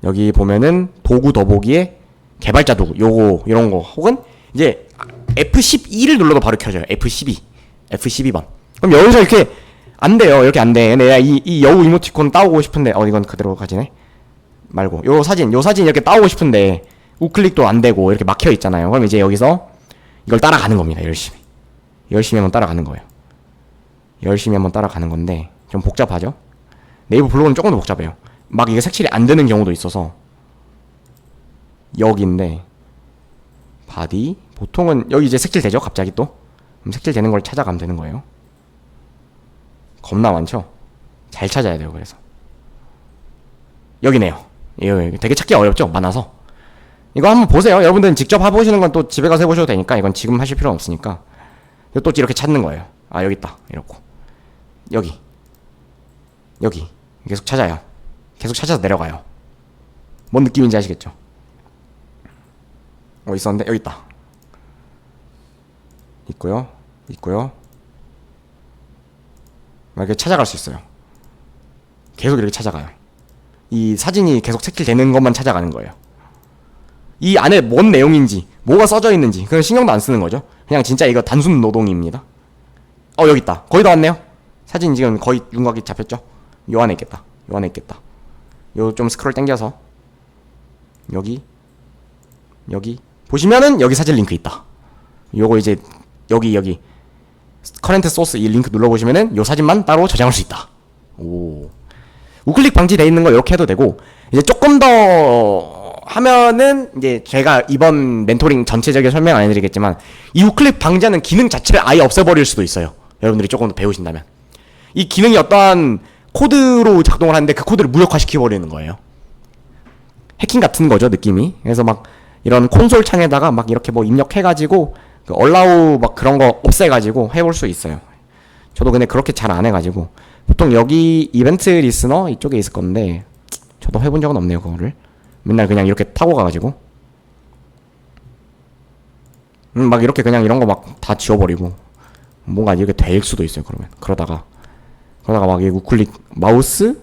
S1: 여기 보면은 도구 더보기에 개발자 도구 요거 이런 거 혹은 이제 F12를 눌러도 바로 켜져요. F12번. 그럼 여기서 이렇게 안 돼요. 이렇게 안 돼. 내가 이 여우 이모티콘 따오고 싶은데 이건 그대로 가지네. 말고 요 사진 이렇게 따오고 싶은데 우클릭도 안 되고 이렇게 막혀 있잖아요. 그럼 이제 여기서 이걸 따라가는 겁니다. 열심히 한번 따라가는 거예요. 열심히 한번 따라가는 건데 좀 복잡하죠? 네이버 블로그는 조금 더 복잡해요. 막 이게 색칠이 안 되는 경우도 있어서 여기인데 바디 보통은 여기 이제 색칠 되죠? 갑자기 또 그럼 색칠 되는 걸 찾아가면 되는 거예요. 겁나 많죠? 잘 찾아야 돼요. 그래서 여기네요. 이거 되게 찾기 어렵죠? 많아서 이거 한번 보세요. 여러분들은 직접 해보시는 건 또 집에 가서 해보셔도 되니까 이건 지금 하실 필요는 없으니까 또 이렇게 찾는 거예요. 여기 있다 이렇고 여기 계속 찾아요. 계속 찾아서 내려가요. 뭔 느낌인지 아시겠죠? 있었는데 여기 있다. 있고요. 이렇게 찾아갈 수 있어요. 계속 이렇게 찾아가요. 이 사진이 계속 색칠되는 것만 찾아가는 거예요. 이 안에 뭔 내용인지 뭐가 써져 있는지 그건 신경도 안 쓰는 거죠. 그냥 진짜 이거 단순 노동입니다. 여기 있다. 거의 다 왔네요. 사진 지금 거의 윤곽이 잡혔죠? 요 안에 있겠다. 요 좀 스크롤 당겨서 여기 보시면은 여기 사진 링크 있다. 요거 이제 여기 커렌트 소스 이 링크 눌러보시면은 요 사진만 따로 저장할 수 있다. 우클릭 방지돼 있는 거 이렇게 해도 되고 이제 조금 더 하면은 이제 제가 이번 멘토링 전체적인 설명 안 해드리겠지만 이 우클릭 방지하는 기능 자체를 아예 없애버릴 수도 있어요. 여러분들이 조금 더 배우신다면 이 기능이 어떠한 코드로 작동을 하는데 그 코드를 무력화시켜버리는 거예요. 해킹 같은 거죠 느낌이. 그래서 막 이런 콘솔 창에다가 막 이렇게 뭐 입력해가지고 그 allow 막 그런 거 없애가지고 해볼 수 있어요. 저도 근데 그렇게 잘 안 해가지고 보통 여기 이벤트 리스너 이쪽에 있을 건데 저도 해본 적은 없네요. 그거를 맨날 그냥 이렇게 타고 가가지고 막 이렇게 그냥 이런 거 막 다 지워버리고 뭔가 이렇게 될 수도 있어요. 그러다가 막 이 우클릭 마우스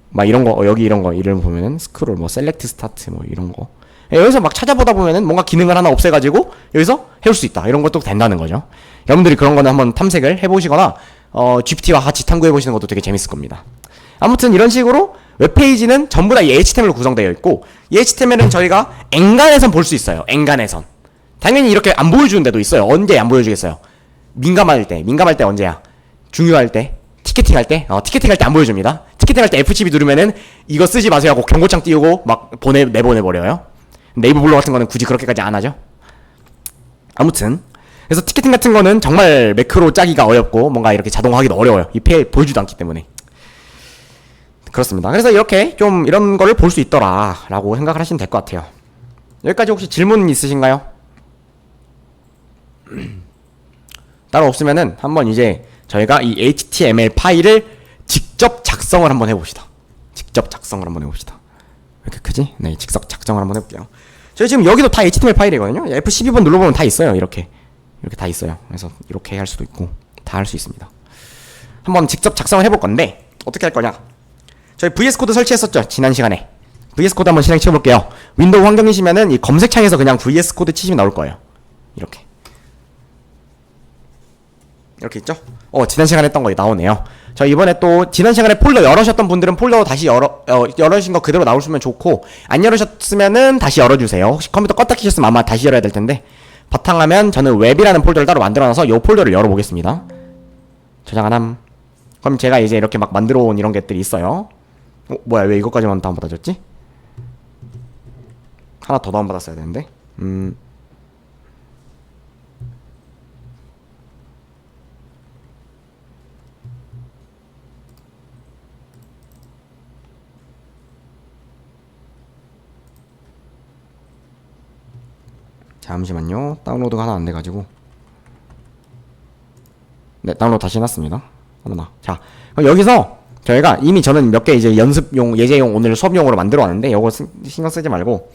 S1: 막 이런 거 여기 이런 거 이름 보면은 스크롤 뭐 셀렉트 스타트 뭐 이런 거 여기서 막 찾아보다 보면은 뭔가 기능을 하나 없애가지고 여기서 해올 수 있다 이런 것도 된다는 거죠. 여러분들이 그런 거는 한번 탐색을 해보시거나 GPT와 같이 탐구해보시는 것도 되게 재밌을 겁니다. 아무튼 이런 식으로 웹페이지는 전부 다 이 HTML로 구성되어 있고 이 HTML은 저희가 엔간에선 볼 수 있어요. 엔간에선 당연히 이렇게 안 보여주는 데도 있어요. 언제 안 보여주겠어요? 민감할 때 언제야? 중요할 때 티켓팅 할 때 안 보여줍니다. 티켓팅 할 때 F12 누르면은 이거 쓰지 마세요 하고 경고창 띄우고 막 내보내버려요. 네이버 블로그 같은 거는 굳이 그렇게까지 안 하죠. 아무튼 그래서 티켓팅 같은 거는 정말 매크로 짜기가 어렵고 뭔가 이렇게 자동화하기도 어려워요. 이 보여주지도 않기 때문에. 그렇습니다. 그래서 이렇게 좀 이런 거를 볼 수 있더라 라고 생각을 하시면 될 것 같아요. 여기까지 혹시 질문 있으신가요? 따로 없으면은 한번 이제 저희가 이 HTML 파일을 직접 작성을 한번 해봅시다. 왜 이렇게 크지? 네, 직접 작성을 한번 해볼게요. 저희 지금 여기도 다 HTML 파일이거든요. F12번 눌러보면 다 있어요. 이렇게 다 있어요. 그래서 이렇게 할 수도 있고 다 할 수 있습니다. 한번 직접 작성을 해볼 건데 어떻게 할 거냐? 저희 VS 코드 설치했었죠. 지난 시간에 VS 코드 한번 실행 쳐볼게요. 윈도우 환경이시면은 이 검색창에서 그냥 VS 코드 치시면 나올 거예요. 이렇게 있죠? 지난 시간에 했던 거 나오네요. 저 이번에 또 지난 시간에 폴더 열으셨던 분들은 폴더 다시 열으신 거 그대로 나오시면 좋고 안 열으셨으면은 다시 열어주세요. 혹시 컴퓨터 껐다 키셨으면 아마 다시 열어야 될 텐데 바탕화면 저는 웹이라는 폴더를 따로 만들어놔서 이 폴더를 열어보겠습니다. 저장 안함 그럼 제가 이제 이렇게 막 만들어 온 이런 것들이 있어요. 뭐야, 왜 이것까지만 다운받아줬지? 하나 더 다운받았어야 되는데. 잠시만요. 다운로드가 하나 안 돼가지고. 네, 다운로드 다시 해놨습니다. 어머나. 자, 그럼 여기서 저희가 이미 저는 몇 개 이제 연습용, 예제용, 오늘 수업용으로 만들어 왔는데 요거 신경 쓰지 말고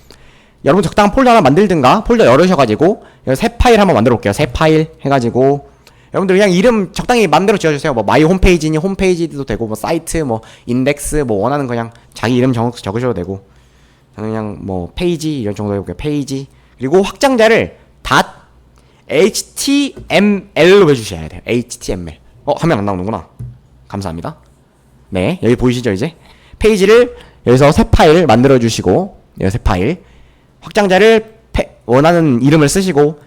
S1: 여러분 적당한 폴더 하나 만들든가 폴더 열으셔가지고 새 파일 한번 만들어 볼게요. 새 파일 해가지고 여러분들 그냥 이름 적당히 만들어 지어주세요. 뭐 마이 홈페이지니 홈페이지도 되고 뭐 사이트 뭐 인덱스 뭐 원하는 그냥 자기 이름 적으셔도 되고 저는 그냥 뭐 페이지 이런 정도 해볼게요. 페이지 그리고 확장자를 .html로 해주셔야 돼요. html 화면 안 나오는구나. 감사합니다. 네, 여기 보이시죠? 이제 페이지를 여기서 새 파일 만들어 주시고 여기 새 파일 확장자를 원하는 이름을 쓰시고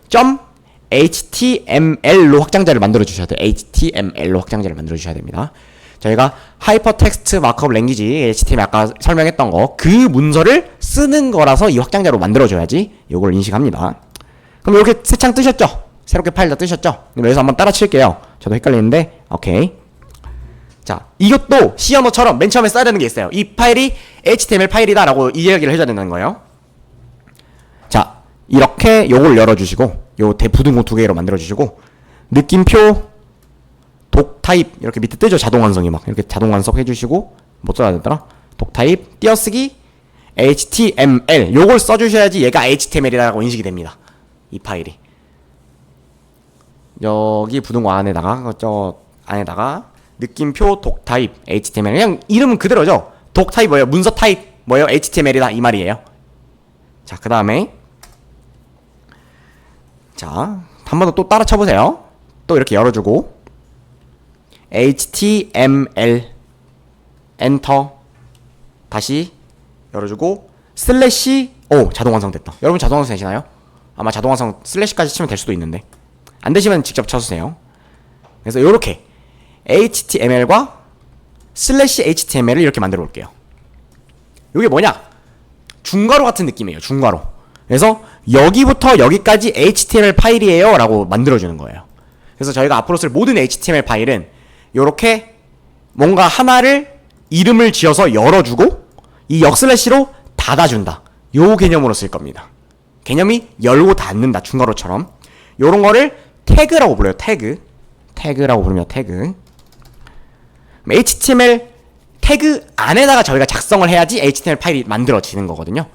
S1: .html로 확장자를 만들어 주셔야 돼요. html로 확장자를 만들어 주셔야 됩니다. 저희가 하이퍼텍스트 마크업 랭귀지 HTML 아까 설명했던 거 그 문서를 쓰는 거라서 이 확장자로 만들어 줘야지 이걸 인식합니다. 그럼 이렇게 새 창 뜨셨죠? 새롭게 파일 다 뜨셨죠? 그럼 여기서 한번 따라 칠게요. 저도 헷갈리는데 오케이. 자, 이것도 C 언어처럼 맨 처음에 써야 되는 게 있어요. 이 파일이 HTML 파일이다 라고 이야기를 해줘야 된다는 거예요. 자, 이렇게 요걸 열어주시고 요 부등호 2개로 만들어주시고 느낌표 독 타입 이렇게 밑에 뜨죠. 자동 완성이 막 이렇게 자동 완성 해주시고 뭐 써야 되더라? 독 타입 띄어쓰기 HTML 요걸 써주셔야지 얘가 HTML이라고 인식이 됩니다. 이 파일이 여기 부등호 안에다가 저 안에다가 느낌표 독 타입 HTML 그냥 이름은 그대로죠. 독 타입 뭐예요? 문서 타입 뭐예요? HTML이다 이 말이에요. 자, 그 다음에 자, 한 번 더 또 따라 쳐보세요. 또 이렇게 열어주고 HTML 엔터 다시 열어주고 슬래시 오 자동 완성됐다. 여러분 자동 완성 되시나요? 아마 자동 완성 슬래시까지 치면 될 수도 있는데 안 되시면 직접 쳐주세요. 그래서 요렇게 HTML과 슬래시 HTML을 이렇게 만들어 볼게요. 이게 뭐냐? 중괄호 같은 느낌이에요. 중괄호. 그래서 여기부터 여기까지 HTML 파일이에요 라고 만들어주는 거예요. 그래서 저희가 앞으로 쓸 모든 HTML 파일은 요렇게 뭔가 하나를 이름을 지어서 열어주고 이 역슬래시로 닫아준다. 요 개념으로 쓸 겁니다. 개념이 열고 닫는다. 중괄호처럼. 요런 거를 태그라고 불러요. 태그라고 부르며 태그. HTML 태그 안에다가 저희가 작성을 해야지 HTML 파일이 만들어지는 거거든요.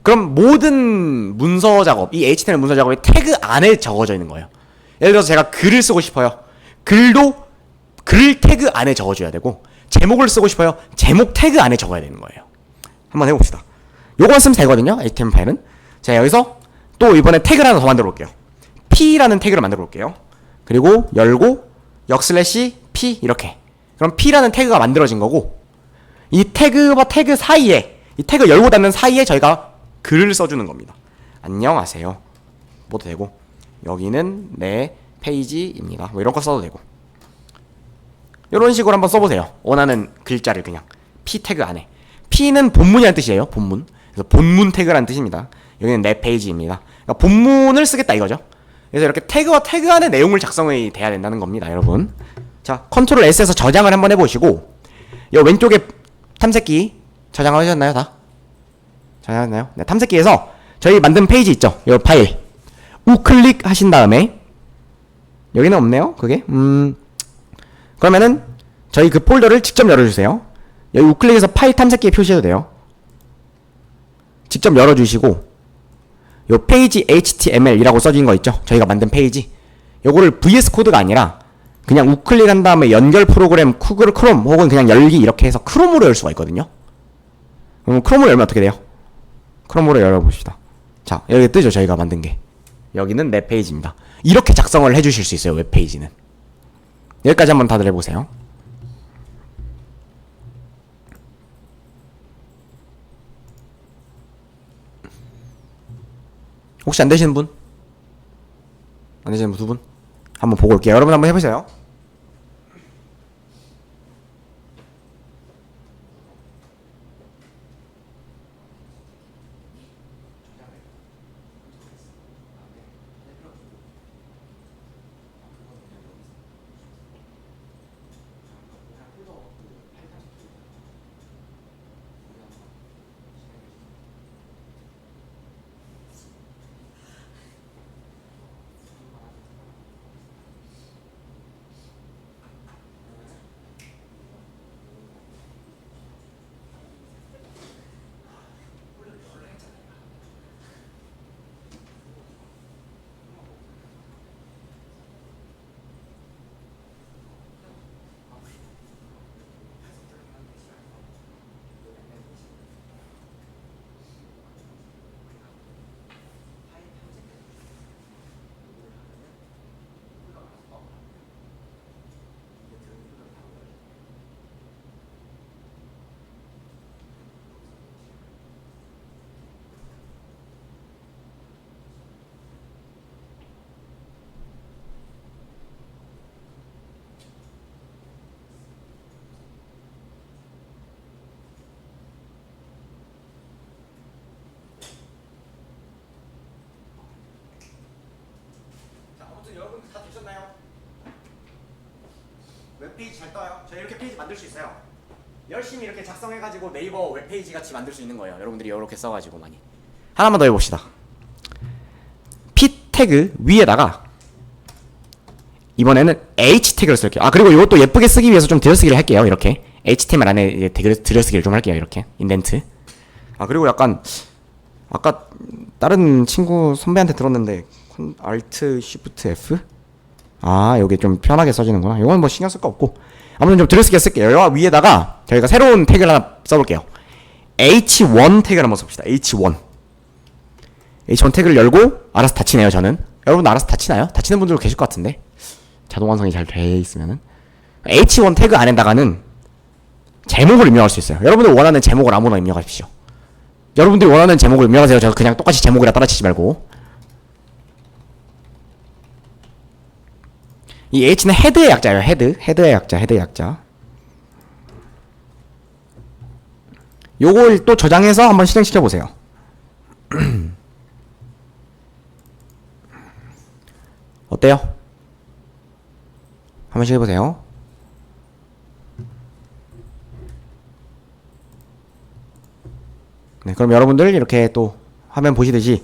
S1: 그럼 모든 문서 작업, 이 HTML 문서 작업이 태그 안에 적어져 있는 거예요. 예를 들어서 제가 글을 쓰고 싶어요. 글도 글 태그 안에 적어줘야 되고 제목을 쓰고 싶어요. 제목 태그 안에 적어야 되는 거예요. 한번 해봅시다. 요거만 쓰면 되거든요. HTML 파일은. 자, 여기서 또 이번에 태그를 하나 더 만들어 볼게요. P라는 태그를 만들어 볼게요. 그리고 열고 역슬래시 P 이렇게. 그럼 P라는 태그가 만들어진 거고 이 태그와 태그 사이에 이 태그 열고 닫는 사이에 저희가 글을 써주는 겁니다. 안녕하세요. 뭐도 되고 여기는 내 페이지입니다. 뭐 이런 거 써도 되고 이런 식으로 한번 써보세요. 원하는 글자를 그냥 P 태그 안에. P는 본문이라는 뜻이에요. 본문. 그래서 본문 태그라는 뜻입니다. 여기는 내 페이지입니다. 그러니까 본문을 쓰겠다 이거죠. 그래서 이렇게 태그와 태그 안에 내용물 작성이 돼야 된다는 겁니다, 여러분. 자, 컨트롤 S에서 저장을 한번 해보시고 이 왼쪽에 탐색기 저장하셨나요, 다? 저장했나요? 네, 탐색기에서 저희 만든 페이지 있죠? 이 파일 우클릭 하신 다음에 여기는 없네요, 그게. 그러면은 저희 그 폴더를 직접 열어주세요. 여기 우클릭해서 파일 탐색기에 표시해도 돼요. 직접 열어주시고 요 페이지 HTML이라고 써진 거 있죠? 저희가 만든 페이지. 요거를 VS 코드가 아니라 그냥 우클릭한 다음에 연결 프로그램 구글 크롬 혹은 그냥 열기 이렇게 해서 크롬으로 열 수가 있거든요. 그럼 크롬으로 열면 어떻게 돼요? 크롬으로 열어봅시다. 자, 여기 뜨죠? 저희가 만든 게. 여기는 내 페이지입니다. 이렇게 작성을 해주실 수 있어요. 웹페이지는. 여기까지 한번 다들 해보세요. 혹시 안 되시는 분? 안 되시는 분 두 분? 한번 보고 올게요. 여러분 한번 해보세요. 여러분 다 되셨나요? 웹페이지 잘 떠요. 저희 이렇게 페이지 만들 수 있어요. 열심히 이렇게 작성해가지고 네이버 웹페이지 같이 만들 수 있는 거예요. 여러분들이 이렇게 써가지고 많이. 하나만 더 해봅시다. p 태그 위에다가 이번에는 h 태그를 쓸게요. 아 그리고 이것도 예쁘게 쓰기 위해서 좀 들여쓰기를 할게요. 이렇게 HTML 안에 이제 들여쓰기를 좀 할게요. 이렇게 인덴트. 아 그리고 약간 아까 다른 친구 선배한테 들었는데 Alt Shift F? 아 여기 좀 편하게 써지는구나. 이건 뭐 신경 쓸 거 없고 아무튼 좀 들여쓰기 쓸게요. 위에다가 저희가 새로운 태그를 하나 써볼게요. H1 태그를 한번 써봅시다. H1 태그를 열고 알아서 닫히네요. 저는 여러분 알아서 닫히나요? 닫히는 분들도 계실 것 같은데 자동 완성이 잘 돼 있으면은 H1 태그 안에다가는 제목을 입력할 수 있어요. 여러분들 원하는 제목을 아무나 입력하십시오. 여러분들이 원하는 제목을 입력하세요. 저 그냥 똑같이 제목이라 따라치지 말고. 이 H는 헤드의 약자예요. 헤드의 약자. 요걸 또 저장해서 한번 실행시켜 보세요. 어때요? 한번 해보세요. 네, 그럼 여러분들 이렇게 또 화면 보시듯이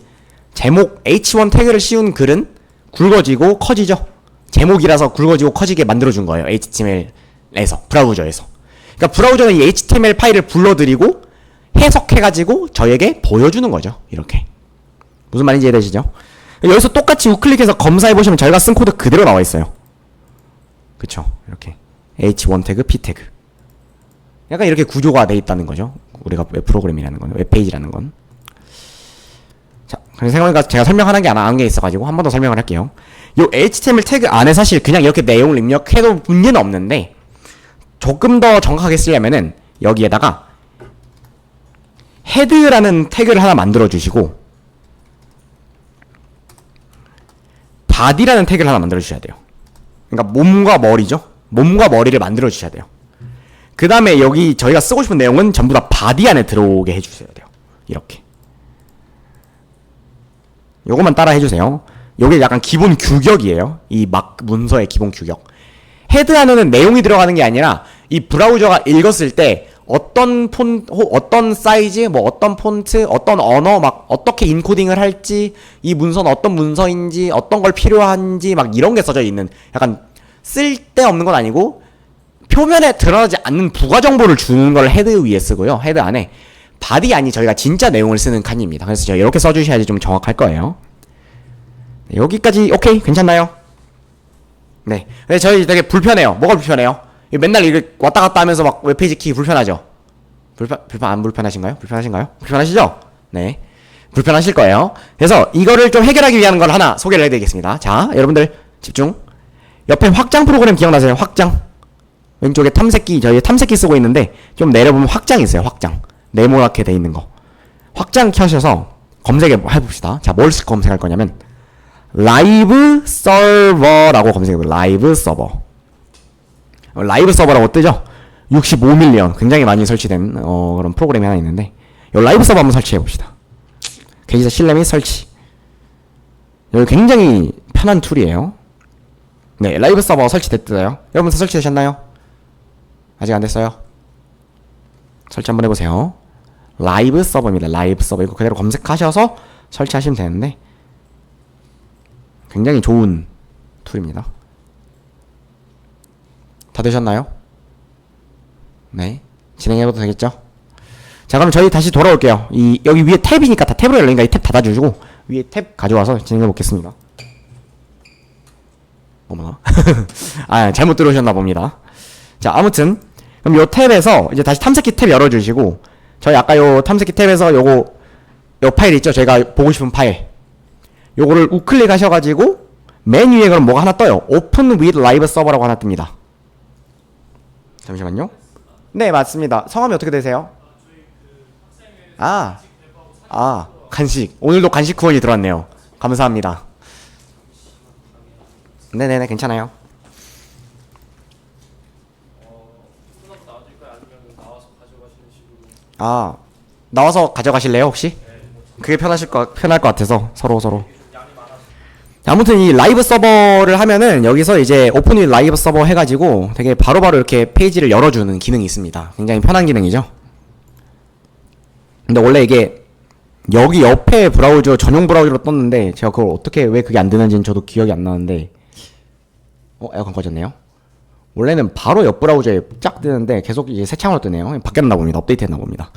S1: 제목 H1 태그를 씌운 글은 굵어지고 커지죠. 제목이라서 굵어지고 커지게 만들어준 거예요. HTML에서 브라우저에서. 그러니까 브라우저는 이 HTML 파일을 불러들이고 해석해가지고 저에게 보여주는 거죠. 이렇게. 무슨 말인지 이해되시죠? 여기서 똑같이 우클릭해서 검사해보시면 저희가 쓴 코드 그대로 나와 있어요. 그쵸? 이렇게 H1 태그, P 태그. 약간 이렇게 구조가 돼 있다는 거죠. 우리가 웹 프로그램이라는 건, 웹 페이지라는 건. 자, 그래서 생각해보니까 제가 설명하는 게 안 게 있어가지고 한 번 더 설명을 할게요. 요 HTML 태그 안에 사실 그냥 이렇게 내용을 입력해도 문제는 없는데 조금 더 정확하게 쓰려면은 여기에다가 헤드라는 태그를 하나 만들어 주시고 바디라는 태그를 하나 만들어 주셔야 돼요. 그러니까 몸과 머리죠. 몸과 머리를 만들어 주셔야 돼요. 그 다음에 여기 저희가 쓰고 싶은 내용은 전부 다 바디 안에 들어오게 해주셔야 돼요. 이렇게. 요것만 따라 해주세요. 요게 약간 기본 규격이에요. 이 막 문서의 기본 규격. 헤드 안에는 내용이 들어가는 게 아니라 이 브라우저가 읽었을 때 어떤 어떤 사이즈, 뭐 어떤 폰트, 어떤 언어, 막 어떻게 인코딩을 할지, 이 문서는 어떤 문서인지, 어떤 걸 필요한지 막 이런 게 써져 있는 약간 쓸데없는 건 아니고 표면에 드러나지 않는 부가 정보를 주는 걸 헤드 위에 쓰고요. 헤드 안에 바디 안이 저희가 진짜 내용을 쓰는 칸입니다. 그래서 제가 이렇게 써주셔야지 좀 정확할 거예요. 네, 여기까지 오케이 괜찮나요? 네. 근데 저희 되게 불편해요. 뭐가 불편해요? 맨날 이렇게 왔다 갔다 하면서 막 웹페이지 키기 불편하죠? 안 불편하신가요? 불편하시죠? 네. 불편하실 거예요. 그래서 이거를 좀 해결하기 위한 걸 하나 소개를 해드리겠습니다. 자, 여러분들 집중. 옆에 확장 프로그램 기억나세요? 확장. 왼쪽에 탐색기, 저희 탐색기 쓰고 있는데 좀 내려보면 확장이 있어요. 확장. 네모나게 돼 있는 거. 확장 켜셔서 검색해 봅시다. 자, 뭘 검색할 거냐면 라이브 서버라고 검색해보세요. 라이브 서버. 라이브 서버라고 뜨죠? 65밀리언 굉장히 많이 설치된 그런 프로그램이 하나 있는데 이 라이브 서버 한번 설치해 봅시다. 게시사 실내 및 설치. 여기 굉장히 편한 툴이에요. 네, 라이브 서버 설치됐어요. 여러분 설치되셨나요? 아직 안 됐어요? 설치 한번 해보세요. 라이브 서버입니다. 라이브 서버 이거 그대로 검색하셔서 설치하시면 되는데 굉장히 좋은 툴입니다. 다 되셨나요? 네, 진행해봐도 되겠죠? 자, 그럼 저희 다시 돌아올게요. 여기 위에 탭이니까 다 탭으로 열리니까 이 탭 닫아주시고 위에 탭 가져와서 진행해보겠습니다. 어머나. 아, 잘못 들어오셨나 봅니다. 자, 아무튼 그럼 요 탭에서 이제 다시 탐색기 탭 열어주시고 저희 아까 요 탐색기 탭에서 요 파일 있죠? 저희가 보고 싶은 파일 요거를 우클릭 하셔가지고 맨 위에 그럼 뭐가 하나 떠요. Open with Live Server라고 하나 뜹니다. 잠시만요. 네, 맞습니다. 성함이 어떻게 되세요? 간식. 오늘도 간식 후원이 들어왔네요. 감사합니다. 네네네, 괜찮아요. 나와서 가져가실래요, 혹시? 그게 편할 것 같아서, 서로. 자, 아무튼 이 라이브 서버를 하면은 여기서 이제 오픈 윗 라이브 서버 해가지고 되게 바로바로 이렇게 페이지를 열어주는 기능이 있습니다. 굉장히 편한 기능이죠. 근데 원래 이게 여기 옆에 브라우저 전용 브라우저로 떴는데 제가 그걸 어떻게 왜 그게 안 되는지는 저도 기억이 안 나는데 에어컨 꺼졌네요. 원래는 바로 옆 브라우저에 쫙 뜨는데 계속 이제 새 창으로 뜨네요. 바뀌었나 봅니다. 업데이트했나 봅니다.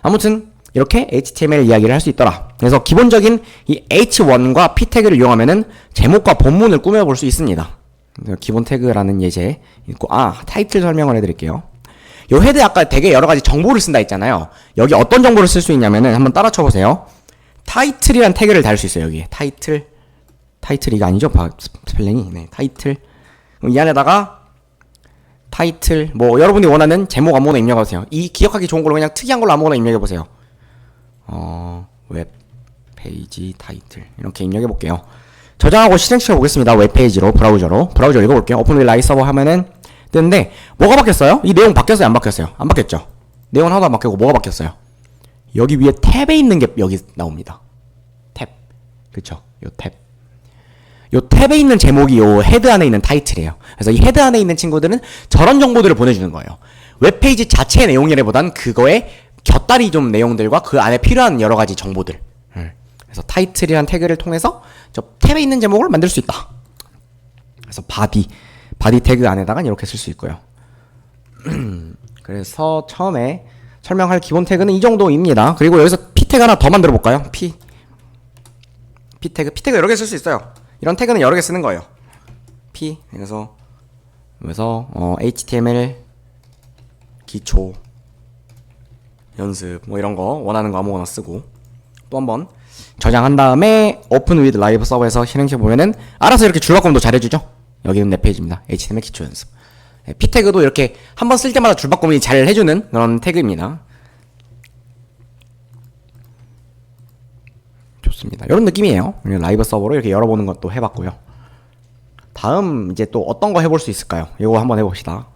S1: 아무튼 이렇게 HTML 이야기를 할 수 있더라. 그래서 기본적인 이 H1과 P 태그를 이용하면은 제목과 본문을 꾸며볼 수 있습니다. 기본 태그라는 예제 있고, 타이틀 설명을 해드릴게요. 요 헤드 아까 되게 여러 가지 정보를 쓴다 했잖아요. 여기 어떤 정보를 쓸 수 있냐면은 한번 따라 쳐보세요. 타이틀이란 태그를 달 수 있어요. 여기에 타이틀, 타이틀이가 아니죠? 스펠링이. 네, 타이틀. 그럼 이 안에다가 타이틀, 뭐 여러분이 원하는 제목 아무거나 입력하세요. 이 기억하기 좋은 걸로 그냥 특이한 걸로 아무거나 입력해보세요. 웹페이지 타이틀 이렇게 입력해볼게요. 저장하고 실행시켜보겠습니다. 웹페이지로 브라우저 읽어볼게요. 오픈 윗 라이브 서버 하면은 뜨는데 뭐가 바뀌었어요? 이 내용 바뀌었어요? 안 바뀌었어요? 안 바뀌었죠? 내용은 하나도 안 바뀌고 뭐가 바뀌었어요? 여기 위에 탭에 있는 게 여기 나옵니다. 탭, 그쵸? 요 탭. 요 탭에 있는 제목이 요 헤드 안에 있는 타이틀이에요. 그래서 이 헤드 안에 있는 친구들은 저런 정보들을 보내주는 거예요. 웹페이지 자체의 내용이라보단 그거에 곁다리 좀 내용들과 그 안에 필요한 여러 가지 정보들. 그래서 타이틀이란 태그를 통해서 저 탭에 있는 제목을 만들 수 있다. 그래서 바디 태그 안에다가 이렇게 쓸 수 있고요. 그래서 처음에 설명할 기본 태그는 이 정도입니다. 그리고 여기서 P 태그 하나 더 만들어 볼까요? P 태그 여러 개 쓸 수 있어요. 이런 태그는 여러 개 쓰는 거예요. P 그래서 HTML 기초 연습 뭐 이런 거 원하는 거 아무거나 쓰고 또 한번 저장한 다음에 오픈 윗 라이브 서버에서 실행시켜 보면은 알아서 이렇게 줄바꿈도 잘해주죠. 여기는 내 페이지입니다. HTML 기초 연습. P 태그도 이렇게 한번 쓸 때마다 줄바꿈이 잘 해주는 그런 태그입니다. 좋습니다. 이런 느낌이에요. 라이브 서버로 이렇게 열어보는 것도 해봤고요. 다음 이제 또 어떤 거 해볼 수 있을까요? 이거 한번 해봅시다.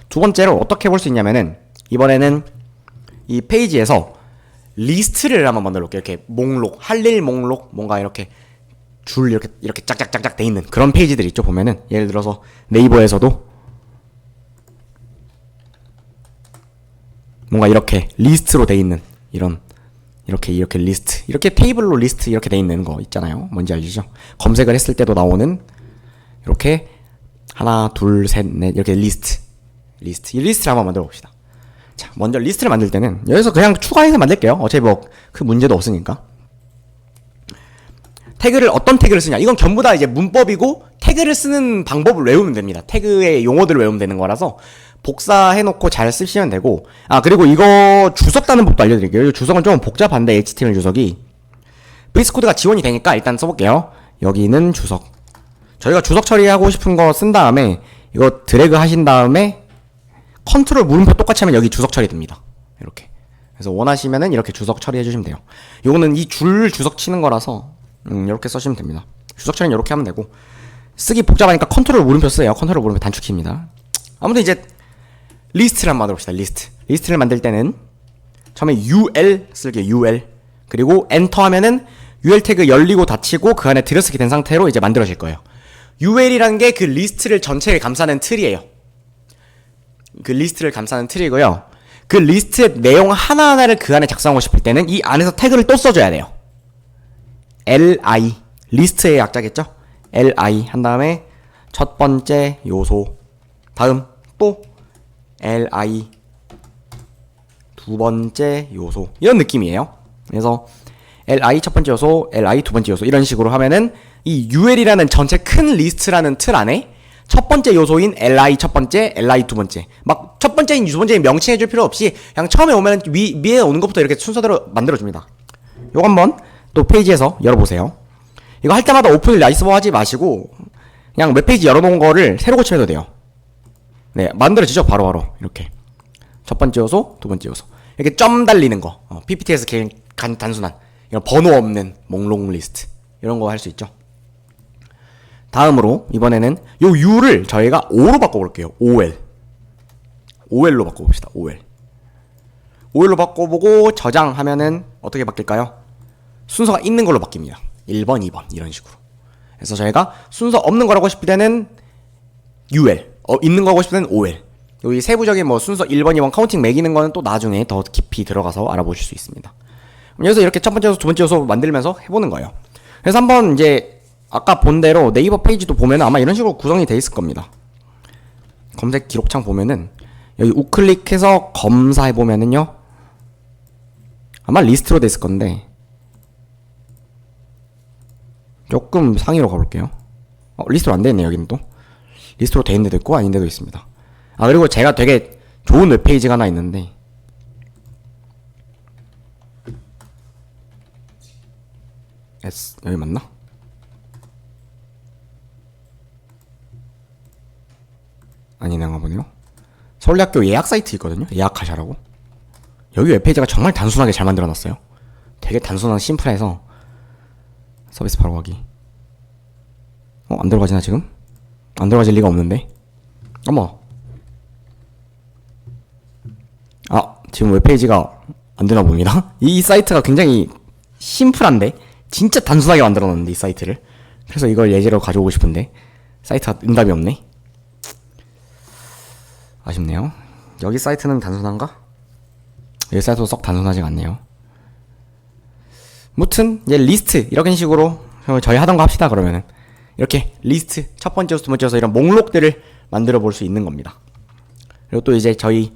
S1: 두 번째로 어떻게 해볼 수 있냐면은 이번에는 이 페이지에서 리스트를 한번 만들어 볼게요. 이렇게 목록, 할 일 목록, 뭔가 이렇게 줄 이렇게 짝짝짝짝 돼 있는 그런 페이지들 있죠. 보면은 예를 들어서 네이버에서도 뭔가 이렇게 리스트로 돼 있는 이런 이렇게 리스트, 이렇게 테이블로 리스트 이렇게 돼 있는 거 있잖아요. 뭔지 알죠? 검색을 했을 때도 나오는 이렇게 하나, 둘, 셋, 넷 이렇게 리스트. 이 리스트를 한번 만들어 봅시다. 자, 먼저 리스트를 만들 때는 여기서 그냥 추가해서 만들게요. 어차피 뭐 그 문제도 없으니까. 태그를 어떤 태그를 쓰냐? 이건 전부 다 이제 문법이고 태그를 쓰는 방법을 외우면 됩니다. 태그의 용어들을 외우면 되는 거라서 복사해놓고 잘 쓰시면 되고, 그리고 이거 주석 따는 법도 알려드릴게요. 주석은 좀 복잡한데 HTML 주석이 VS 코드가 지원이 되니까 일단 써볼게요. 여기는 주석. 저희가 주석 처리하고 싶은 거 쓴 다음에 이거 드래그 하신 다음에 컨트롤 물음표 똑같이 하면 여기 주석 처리 됩니다. 이렇게. 그래서 원하시면은 이렇게 주석 처리해 주시면 돼요. 요거는 이 줄 주석 치는 거라서 이렇게 써주시면 됩니다. 주석 처리는 이렇게 하면 되고, 쓰기 복잡하니까 컨트롤 물음표 쓰세요. 컨트롤 물음표 단축키입니다. 아무튼 이제 리스트를 한번 만들어 봅시다. 리스트를 만들 때는 처음에 UL 쓸게요. UL. 그리고 엔터 하면은 UL 태그 열리고 닫히고 그 안에 들여쓰기 된 상태로 이제 만들어질 거예요. UL이라는 게 그 리스트를 전체를 감싸는 틀이에요. 그 리스트를 감싸는 틀이고요. 그 리스트의 내용 하나하나를 그 안에 작성하고 싶을 때는 이 안에서 태그를 또 써줘야 돼요. li 리스트의 약자겠죠? li 한 다음에 첫 번째 요소, 다음 또 li 두 번째 요소, 이런 느낌이에요. 그래서 li 첫 번째 요소, li 두 번째 요소, 이런 식으로 하면은 이 ul이라는 전체 큰 리스트라는 틀 안에 첫 번째 요소인 li 첫 번째, li 두 번째, 막 첫 번째인 두 번째인 명칭해줄 필요 없이 그냥 처음에 오면 위에 오는 것부터 이렇게 순서대로 만들어줍니다. 요거 한번 또 페이지에서 열어보세요. 이거 할 때마다 오픈 라이브 서버 하지 마시고 그냥 웹페이지 열어놓은 거를 새로 고치면 돼요. 네, 만들어지죠. 바로바로 이렇게 첫 번째 요소, 두 번째 요소 이렇게 점 달리는 거, PPT에서 그냥 단순한 이런 번호 없는 목록 리스트 이런 거 할 수 있죠. 다음으로 이번에는 요 U를 저희가 O로 바꿔볼게요. OL로 바꿔봅시다. OL로 바꿔보고 저장하면은 어떻게 바뀔까요? 순서가 있는 걸로 바뀝니다. 1번, 2번 이런 식으로. 그래서 저희가 순서 없는 거라고 싶을 때는 UL, 있는 거고 싶을 때는 OL. 여기 세부적인 뭐 순서 1번, 2번 카운팅 매기는 거는 또 나중에 더 깊이 들어가서 알아보실 수 있습니다. 그래서 이렇게 첫 번째 요소, 두 번째 요소 만들면서 해보는 거예요. 그래서 한번 이제 아까 본 대로 네이버 페이지도 보면 아마 이런 식으로 구성이 돼 있을 겁니다. 검색 기록창 보면은 여기 우클릭해서 검사해보면은요, 아마 리스트로 돼 있을 건데 조금 상위로 가볼게요. 리스트로 안 돼 있네. 여기는 또 리스트로 돼 있는 데도 있고 아닌 데도 있습니다. 그리고 제가 되게 좋은 웹페이지가 하나 있는데, 여기 맞나? 아니네가 보네요. 서울대학교 예약 사이트 있거든요. 예약하셔라고. 여기 웹페이지가 정말 단순하게 잘 만들어놨어요. 되게 단순한 심플해서 서비스 바로 가기. 안 들어가지나 지금? 안 들어가질 리가 없는데. 어머. 지금 웹페이지가 안 되나 봅니다. 이 사이트가 굉장히 심플한데 진짜 단순하게 만들어 놨는데, 이 사이트를. 그래서 이걸 예제로 가져오고 싶은데 사이트가 응답이 없네. 아쉽네요. 여기 사이트는 단순한가? 여기 사이트도 썩 단순하지가 않네요. 무튼 이제 리스트 이런 식으로 저희 하던 거 합시다. 그러면은 이렇게 리스트 첫 번째, 두 번째에서 이런 목록들을 만들어 볼 수 있는 겁니다. 그리고 또 이제 저희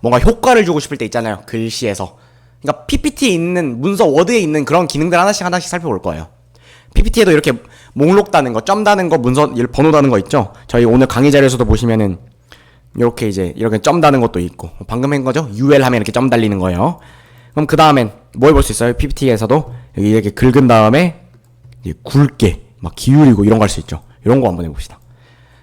S1: 뭔가 효과를 주고 싶을 때 있잖아요. 글씨에서. 그러니까 PPT에 있는 문서 워드에 있는 그런 기능들 하나씩 살펴볼 거예요. PPT에도 이렇게 목록 다는 거, 점 다는 거, 문서 번호 다는 거 있죠. 저희 오늘 강의 자료에서도 보시면은 이렇게 이제 이렇게 점 다는 것도 있고, 방금 한 거죠. UL 하면 이렇게 점 달리는 거예요. 그럼 그 다음엔 뭐 해볼 수 있어요? PPT에서도 여기 이렇게 긁은 다음에 이제 굵게 막 기울이고 이런 거 할 수 있죠. 이런 거 한번 해봅시다.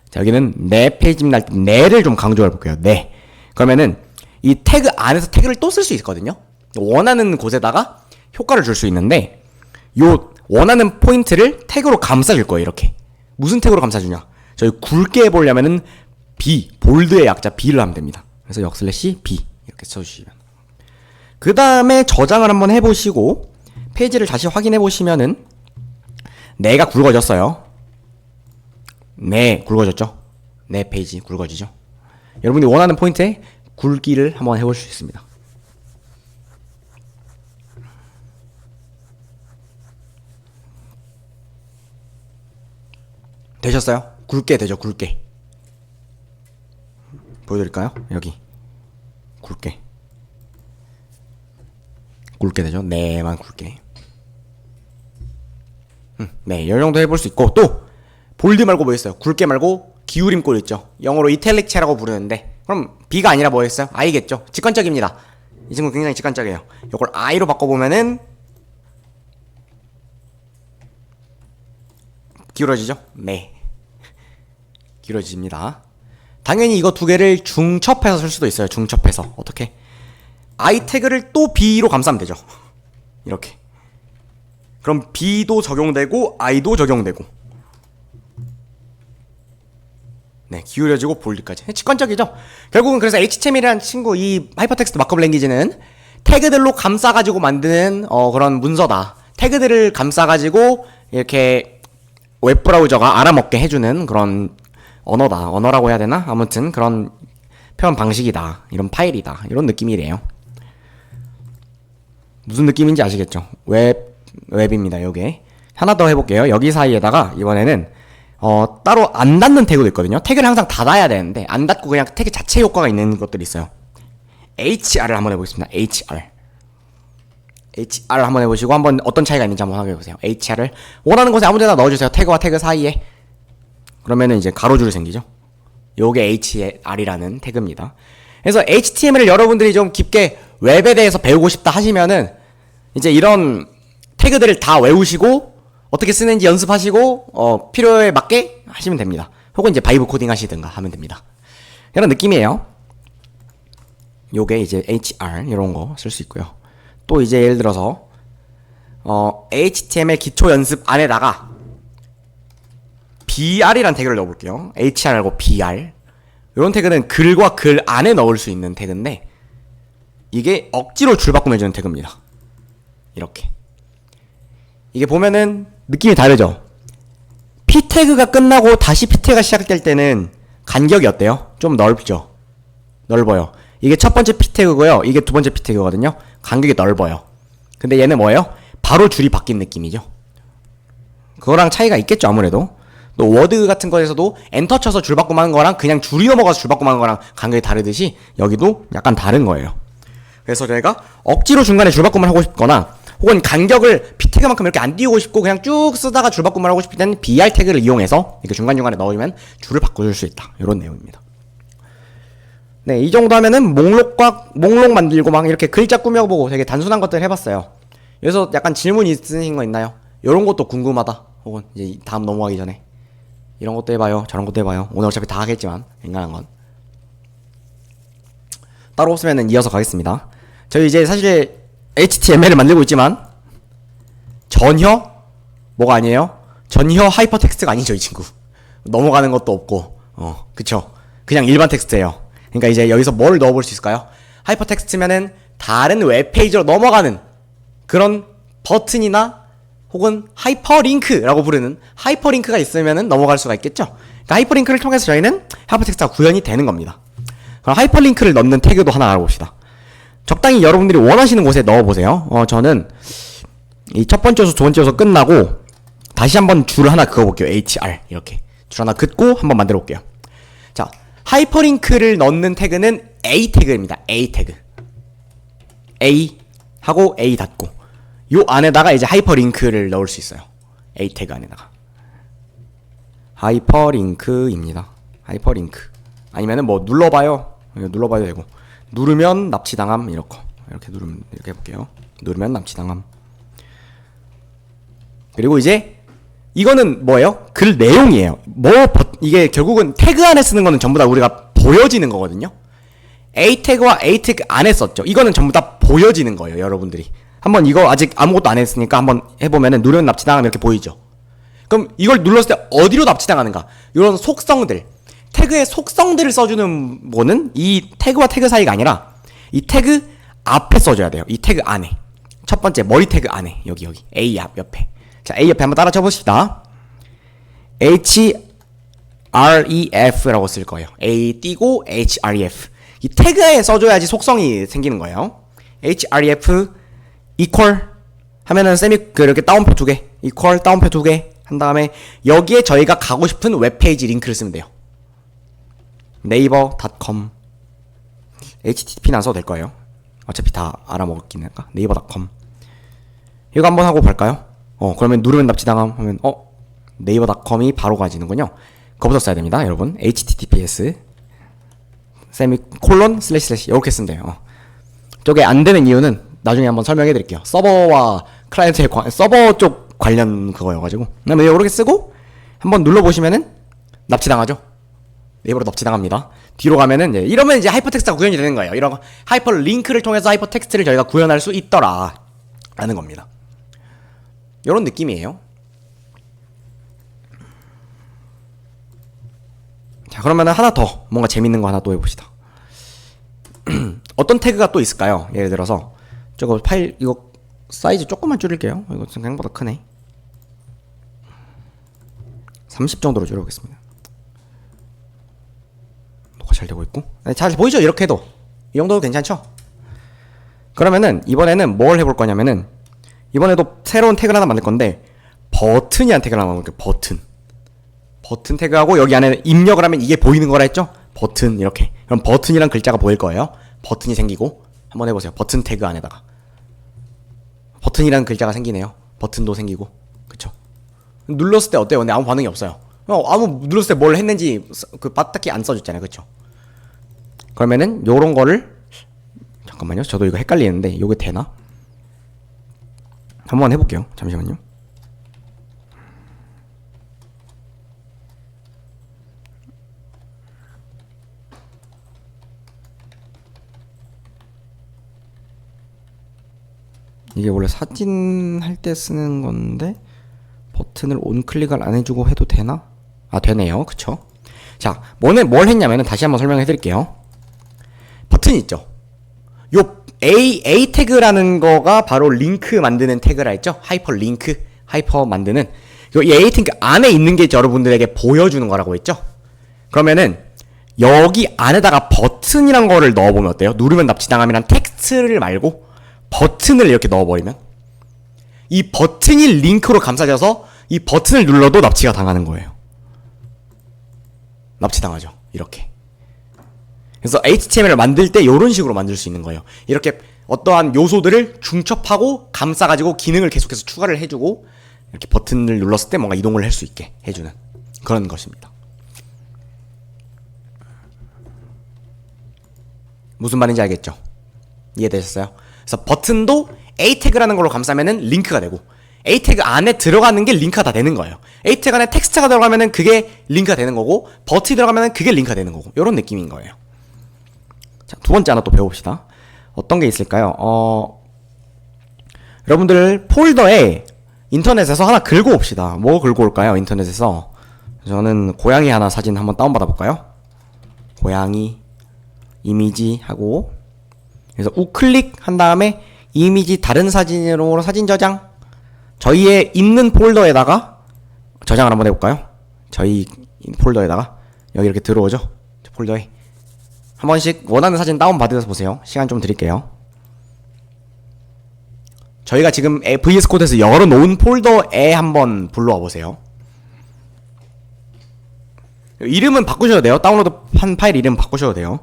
S1: 자, 여기는 내 페이지 날 때 내를 좀 강조해 볼게요. 네. 그러면은 이 태그 안에서 태그를 또 쓸 수 있거든요. 원하는 곳에다가 효과를 줄 수 있는데, 요 원하는 포인트를 태그로 감싸줄 거예요. 이렇게. 무슨 태그로 감싸주냐? 저희 굵게 해보려면은 B, 볼드의 약자 B를 하면 됩니다. 그래서 역슬래시 B 이렇게 써주시면, 그 다음에 저장을 한번 해보시고 페이지를 다시 확인해 보시면은 내가 굵어졌어요. 네, 굵어졌죠? 내 페이지 굵어지죠? 여러분이 원하는 포인트에 굵기를 한번 해볼 수 있습니다. 되셨어요? 굵게 되죠, 굵게. 보여드릴까요? 여기 굵게 되죠? 네만 굵게. 네, 이 정도 해볼 수 있고, 또 볼드 말고 뭐 있어요? 굵게 말고 기울임 꼴 있죠. 영어로 이탈릭체라고 부르는데, 그럼 B가 아니라 뭐였어요? I겠죠? 직관적입니다. 이 친구 굉장히 직관적이에요. 이걸 I로 바꿔보면은 기울어지죠? 네, 기울어집니다. 당연히 이거 두 개를 중첩해서 쓸 수도 있어요. 중첩해서. 어떻게? I 태그를 또 B로 감싸면 되죠. 이렇게. 그럼 B도 적용되고 I도 적용되고. 네, 기울여지고 볼드까지. 직관적이죠? 결국은 그래서 HTML이라는 친구, 이 하이퍼텍스트 마크업 랭귀지는 태그들로 감싸가지고 만드는 그런 문서다. 태그들을 감싸가지고 이렇게 웹브라우저가 알아먹게 해주는 그런 언어다. 언어라고 해야 되나? 아무튼 그런 표현 방식이다. 이런 파일이다. 이런 느낌이래요. 무슨 느낌인지 아시겠죠? 웹입니다. 요게 하나 더 해볼게요. 여기 사이에다가 이번에는 따로 안 닫는 태그도 있거든요. 태그를 항상 닫아야 되는데 안 닫고 그냥 태그 자체 효과가 있는 것들이 있어요. HR을 한번 해보겠습니다. HR을 한번 해보시고 한번 어떤 차이가 있는지 한번 확인해보세요. HR을 원하는 곳에 아무데나 넣어주세요. 태그와 태그 사이에. 그러면은 이제 가로줄이 생기죠. 요게 HR이라는 태그입니다. 그래서 HTML을 여러분들이 좀 깊게 웹에 대해서 배우고 싶다 하시면은 이제 이런 태그들을 다 외우시고 어떻게 쓰는지 연습하시고 필요에 맞게 하시면 됩니다. 혹은 이제 바이브 코딩 하시든가 하면 됩니다. 이런 느낌이에요. 요게 이제 HR 이런 거 쓸 수 있고요. 또 이제 예를 들어서 HTML 기초 연습 안에다가 BR이라는 태그를 넣어볼게요. HR 말고 BR. 이런 태그는 글과 글 안에 넣을 수 있는 태그인데 이게 억지로 줄 바꾸면주는 태그입니다. 이렇게. 이게 보면은 느낌이 다르죠? P 태그가 끝나고 다시 P 태그가 시작될 때는 간격이 어때요? 좀 넓죠? 넓어요. 이게 첫 번째 P 태그고요. 이게 두 번째 P 태그거든요. 간격이 넓어요. 근데 얘는 뭐예요? 바로 줄이 바뀐 느낌이죠. 그거랑 차이가 있겠죠, 아무래도. 또 워드 같은 거에서도 엔터 쳐서 줄 바꿈 하는 거랑 그냥 줄이 넘어가서 줄 바꿈 하는 거랑 간격이 다르듯이 여기도 약간 다른 거예요. 그래서 저희가 억지로 중간에 줄 바꿈을 하고 싶거나 혹은 간격을 P 태그만큼 이렇게 안 띄우고 싶고 그냥 쭉 쓰다가 줄 바꿈을 하고 싶을 때는 BR 태그를 이용해서 이렇게 중간중간에 넣으면 줄을 바꿔줄 수 있다. 이런 내용입니다. 네, 이 정도 하면은 목록 만들고 막 이렇게 글자 꾸며보고 되게 단순한 것들 해봤어요. 여기서 약간 질문 있으신 거 있나요? 이런 것도 궁금하다. 혹은 이제 다음 넘어가기 전에 이런 것도 해봐요. 저런 것도 해봐요. 오늘 어차피 다 하겠지만 인간한 건 따로 없으면은 이어서 가겠습니다. 저희 이제 사실 HTML을 만들고 있지만 전혀 뭐가 아니에요? 전혀 하이퍼텍스트가 아니죠, 이 친구. 넘어가는 것도 없고 그쵸? 그냥 일반 텍스트예요. 그러니까 이제 여기서 뭘 넣어볼 수 있을까요? 하이퍼텍스트면은 다른 웹페이지로 넘어가는 그런 버튼이나 혹은 하이퍼링크라고 부르는 하이퍼링크가 있으면은 넘어갈 수가 있겠죠. 그러니까 하이퍼링크를 통해서 저희는 하이퍼텍스트가 구현이 되는 겁니다. 그럼 하이퍼링크를 넣는 태그도 하나 알아봅시다. 적당히 여러분들이 원하시는 곳에 넣어보세요. 저는 이 첫 번째 요소, 두 번째 요소 끝나고 다시 한번 줄 하나 그어볼게요. HR 이렇게 줄 하나 긋고 한번 만들어 볼게요. 자, 하이퍼링크를 넣는 태그는 A 태그입니다. A 태그. A 하고 A 닫고 요 안에다가 이제 하이퍼링크를 넣을 수 있어요. A 태그 안에다가 하이퍼링크입니다. 하이퍼링크 아니면은 뭐 눌러봐요. 눌러봐도 되고 누르면 납치당함 이렇게 누르면 이렇게 해볼게요. 누르면 납치당함. 그리고 이제 이거는 뭐예요? 글 내용이에요. 이게 결국은 태그 안에 쓰는 거는 전부 다 우리가 보여지는 거거든요. A 태그와 A 태그 안에 썼죠. 이거는 전부 다 보여지는 거예요, 여러분들이. 한번 이거 아직 아무것도 안 했으니까 한번 해보면은 누르면 납치당하면 이렇게 보이죠. 그럼 이걸 눌렀을 때 어디로 납치당하는가? 이런 속성들, 태그의 속성들을 써주는 거는 이 태그와 태그 사이가 아니라 이 태그 앞에 써줘야 돼요. 이 태그 안에. 첫 번째 머리 태그 안에 여기 A 앞 옆에. 자, A 옆에 한번 따라 쳐보십시다. href라고 쓸 거예요. A 띄고 href. 이 태그에 써줘야지 속성이 생기는 거예요. href equal 하면은 이렇게 따옴표 두 개, equal 따옴표 두 개 한 다음에 여기에 저희가 가고 싶은 웹페이지 링크를 쓰면 돼요. 네이버.com http는 안 써도 될 거예요. 어차피 다 알아먹었긴 할까? 네이버.com 이거 한번 하고 볼까요? 그러면 누르면 납치당함 하면 네이버.com이 바로 가지는군요. 그거부터 써야 됩니다, 여러분. https 세미콜론 / 이렇게 쓰면 돼요. 저게 안 되는 이유는 나중에 한번 설명해 드릴게요. 서버와 클라이언트의 서버 쪽 관련 그거여가지고. 그다음에 이렇게 쓰고 한번 눌러보시면은 납치당하죠. 네이버로 납치당합니다. 뒤로 가면은 이러면 이제 하이퍼텍스트가 구현이 되는 거예요. 이런 하이퍼링크를 통해서 하이퍼텍스트를 저희가 구현할 수 있더라 라는 겁니다. 이런 느낌이에요. 자, 그러면은 하나 더 뭔가 재밌는 거 하나 또 해봅시다. 어떤 태그가 또 있을까요? 예를 들어서 저거 파일 이거 사이즈 조금만 줄일게요. 이거 생각보다 크네. 30 정도로 줄여보겠습니다. 녹화 잘 되고 있고. 잘 보이죠? 이렇게 해도 이 정도도 괜찮죠? 그러면은 이번에는 뭘 해볼 거냐면은 이번에도 새로운 태그를 하나 만들 건데 버튼이란 태그를 하나 만들 거예요. 버튼 태그하고 여기 안에 입력을 하면 이게 보이는 거라 했죠? 버튼 이렇게. 그럼 버튼이란 글자가 보일 거예요. 버튼이 생기고 한번 해보세요. 버튼 태그 안에다가 버튼이라는 글자가 생기네요. 버튼도 생기고 그쵸? 눌렀을 때 어때요? 근데 아무 반응이 없어요. 눌렀을 때 뭘 했는지 딱히 안 써줬잖아요. 그쵸? 그러면은 요런 거를 잠깐만요. 저도 이거 헷갈리는데 요게 되나? 한번 해볼게요. 잠시만요. 이게 원래 사진 할 때 쓰는 건데 버튼을 온클릭을 안 해주고 해도 되나? 되네요. 그쵸? 자, 뭘 했냐면은 다시 한번 설명해 드릴게요. 버튼 있죠? 요 A 태그라는 거가 바로 링크 만드는 태그라 했죠? 하이퍼 만드는. 이 에이팅크 안에 있는 게 여러분들에게 보여주는 거라고 했죠? 그러면은 여기 안에다가 버튼이란 거를 넣어보면 어때요? 누르면 납치당함이란 텍스트를 말고 버튼을 이렇게 넣어버리면 이 버튼이 링크로 감싸져서 이 버튼을 눌러도 납치가 당하는 거예요. 납치당하죠. 이렇게. 그래서 HTML을 만들 때 이런 식으로 만들 수 있는 거예요. 이렇게 어떠한 요소들을 중첩하고 감싸가지고 기능을 계속해서 추가를 해주고 이렇게 버튼을 눌렀을 때 뭔가 이동을 할 수 있게 해주는 그런 것입니다. 무슨 말인지 알겠죠? 이해되셨어요? 그래서 버튼도 A 태그라는 걸로 감싸면은 링크가 되고 A 태그 안에 들어가는 게 링크가 다 되는 거예요. A 태그 안에 텍스트가 들어가면은 그게 링크가 되는 거고 버튼이 들어가면은 그게 링크가 되는 거고 이런 느낌인 거예요. 자, 두 번째 하나 또 배워봅시다. 어떤 게 있을까요? 여러분들 폴더에 인터넷에서 하나 긁어 옵시다. 뭐 긁어 올까요? 인터넷에서 저는 고양이 하나 사진 한번 다운받아 볼까요? 고양이 이미지 하고 그래서 우클릭 한 다음에 이미지 다른 사진으로 사진 저장 저희의 있는 폴더에다가 저장을 한번 해볼까요? 저희 폴더에다가 여기 이렇게 들어오죠? 폴더에 한 번씩 원하는 사진 다운받아서 보세요. 시간 좀 드릴게요. 저희가 지금 VS 코드에서 열어놓은 폴더에 한번 불러와 보세요. 이름은 바꾸셔도 돼요. 다운로드 한 파일 이름 바꾸셔도 돼요.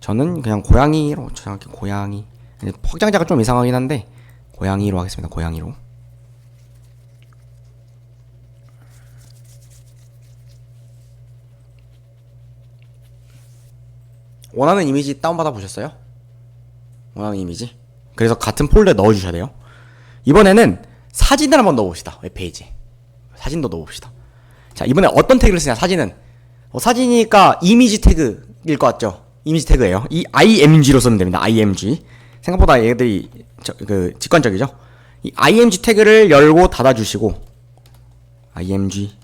S1: 저는 그냥 고양이로 저장할게요. 고양이. 확장자가 좀 이상하긴 한데 고양이로 하겠습니다. 고양이로. 원하는 이미지 다운받아 보셨어요? 원하는 이미지? 그래서 같은 폴더에 넣어주셔야 돼요. 이번에는 사진을 한번 넣어봅시다. 웹페이지에 사진도 넣어봅시다. 자, 이번에 어떤 태그를 쓰냐. 사진은 사진이니까 이미지 태그일 것 같죠? 이미지 태그예요. 이 img로 쓰면 됩니다. img. 생각보다 얘들이 직관적이죠? 이 img 태그를 열고 닫아주시고 img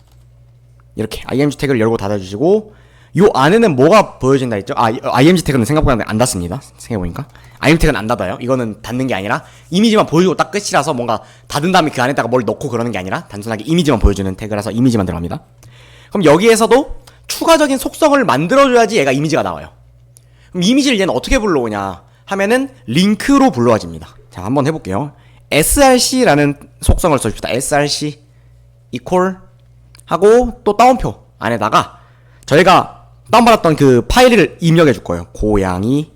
S1: 이렇게 img 태그를 열고 닫아주시고 요 안에는 뭐가 보여진다 했죠? img 태그는 생각보다 안 닫습니다. 생각해보니까 img 태그는 안 닫아요. 이거는 닫는 게 아니라 이미지만 보여주고 딱 끝이라서 뭔가 닫은 다음에 그 안에다가 뭘 넣고 그러는 게 아니라 단순하게 이미지만 보여주는 태그라서 이미지만 들어갑니다. 그럼 여기에서도 추가적인 속성을 만들어줘야지 얘가 이미지가 나와요. 그럼 이미지를 얘는 어떻게 불러오냐 하면은 링크로 불러와집니다. 자, 한번 해볼게요. src라는 속성을 써줍시다. src equal 하고 또 따옴표 안에다가 저희가 다운받았던 그 파일을 입력해 줄 거예요. 고양이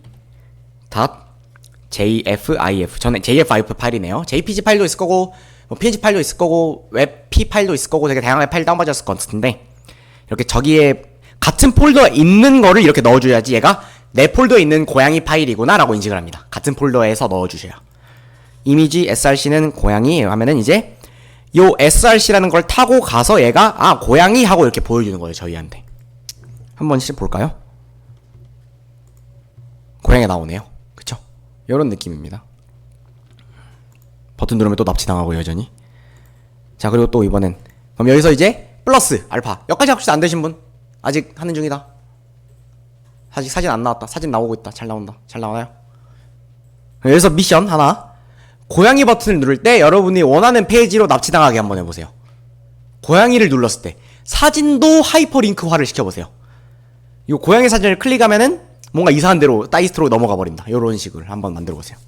S1: .jfif 저는 jfif 파일이네요. jpg 파일도 있을 거고 뭐 png 파일도 있을 거고 웹p 파일도 있을 거고 되게 다양한 파일 다운받았을 것 같은데 이렇게 저기에 같은 폴더에 있는 거를 이렇게 넣어줘야지 얘가 내 폴더에 있는 고양이 파일이구나 라고 인식을 합니다. 같은 폴더에서 넣어주셔야. 이미지 src는 고양이 하면은 이제 요 src라는 걸 타고 가서 얘가 고양이 하고 이렇게 보여주는 거예요. 저희한테. 한번 시작 볼까요? 고양이 나오네요. 그쵸? 요런 느낌입니다. 버튼 누르면 또 납치당하고 여전히. 자, 그리고 또 이번엔 그럼 여기서 이제 플러스 알파 여기까지 혹시 안 되신 분? 아직 하는 중이다. 아직 사진 안 나왔다. 사진 나오고 있다. 잘 나온다. 잘 나오나요? 여기서 미션 하나. 고양이 버튼을 누를 때 여러분이 원하는 페이지로 납치당하게 한번 해보세요. 고양이를 눌렀을 때 사진도 하이퍼링크화를 시켜보세요. 이 고양이 사진을 클릭하면은 뭔가 이상한 데로 다이스트로 넘어가 버린다. 이런 식으로 한번 만들어 보세요.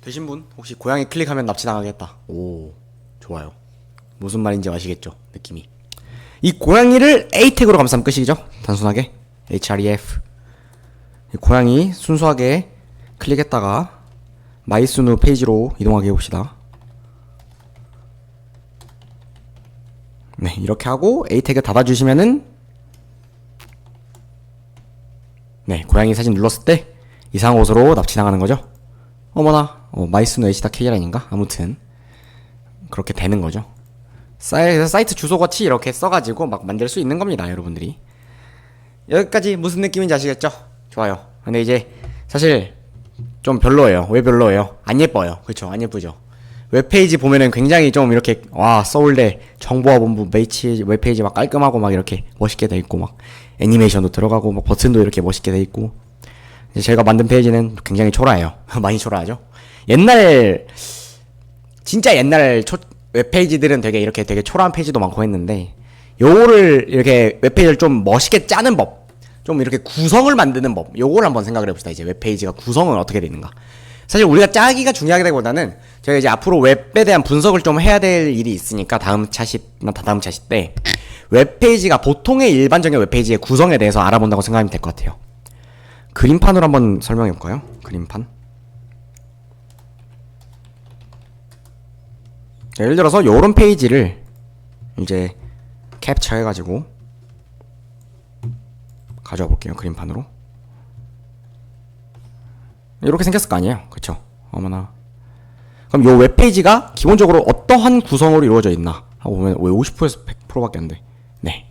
S1: 되신 분 혹시 고양이 클릭하면 납치당하겠다. 오, 좋아요. 무슨 말인지 아시겠죠? 느낌이. 이 고양이를 A 태그로 감싸면 끝이죠. 단순하게 href. 이 고양이 순수하게 클릭했다가 마이순우 페이지로 이동하게 해봅시다. 네, 이렇게 하고 A 태그 닫아주시면은 네, 고양이 사진 눌렀을 때 이상한 곳으로 납치당하는 거죠. 어머나, 마이순우 h.kr인가? 아무튼 그렇게 되는 거죠. 사이트 주소같이 이렇게 써가지고 막 만들 수 있는 겁니다, 여러분들이. 여기까지 무슨 느낌인지 아시겠죠? 좋아요. 근데 이제 사실 좀 별로예요. 왜 별로예요? 안 예뻐요. 그쵸? 안 예쁘죠? 웹페이지 보면은 굉장히 좀 이렇게 서울대 정보화본부 웹페이지 막 깔끔하고 막 이렇게 멋있게 돼 있고 막 애니메이션도 들어가고 막 버튼도 이렇게 멋있게 돼 있고. 이제 제가 만든 페이지는 굉장히 초라해요. 많이 초라하죠? 진짜 옛날 웹페이지들은 되게 초라한 페이지도 많고 했는데, 요거를 이렇게 웹페이지를 좀 멋있게 짜는 법, 좀 이렇게 구성을 만드는 법, 요걸 한번 생각을 해봅시다. 이제 웹페이지가 구성은 어떻게 되는가. 사실 우리가 짜기가 중요하기보다는 저희가 이제 앞으로 웹에 대한 분석을 좀 해야 될 일이 있으니까 다다음 차시 때 웹페이지가 보통의 일반적인 웹페이지의 구성에 대해서 알아본다고 생각하면 될 것 같아요. 그림판으로 한번 설명해 볼까요? 그림판. 예를 들어서 요런 페이지를 이제 캡처 해가지고 가져와 볼게요. 그림판으로. 이렇게 생겼을 거 아니에요? 그쵸? 어머나. 그럼 요 웹페이지가 기본적으로 어떠한 구성으로 이루어져 있나 하고 보면 왜 50%에서 100%밖에 안 돼? 네.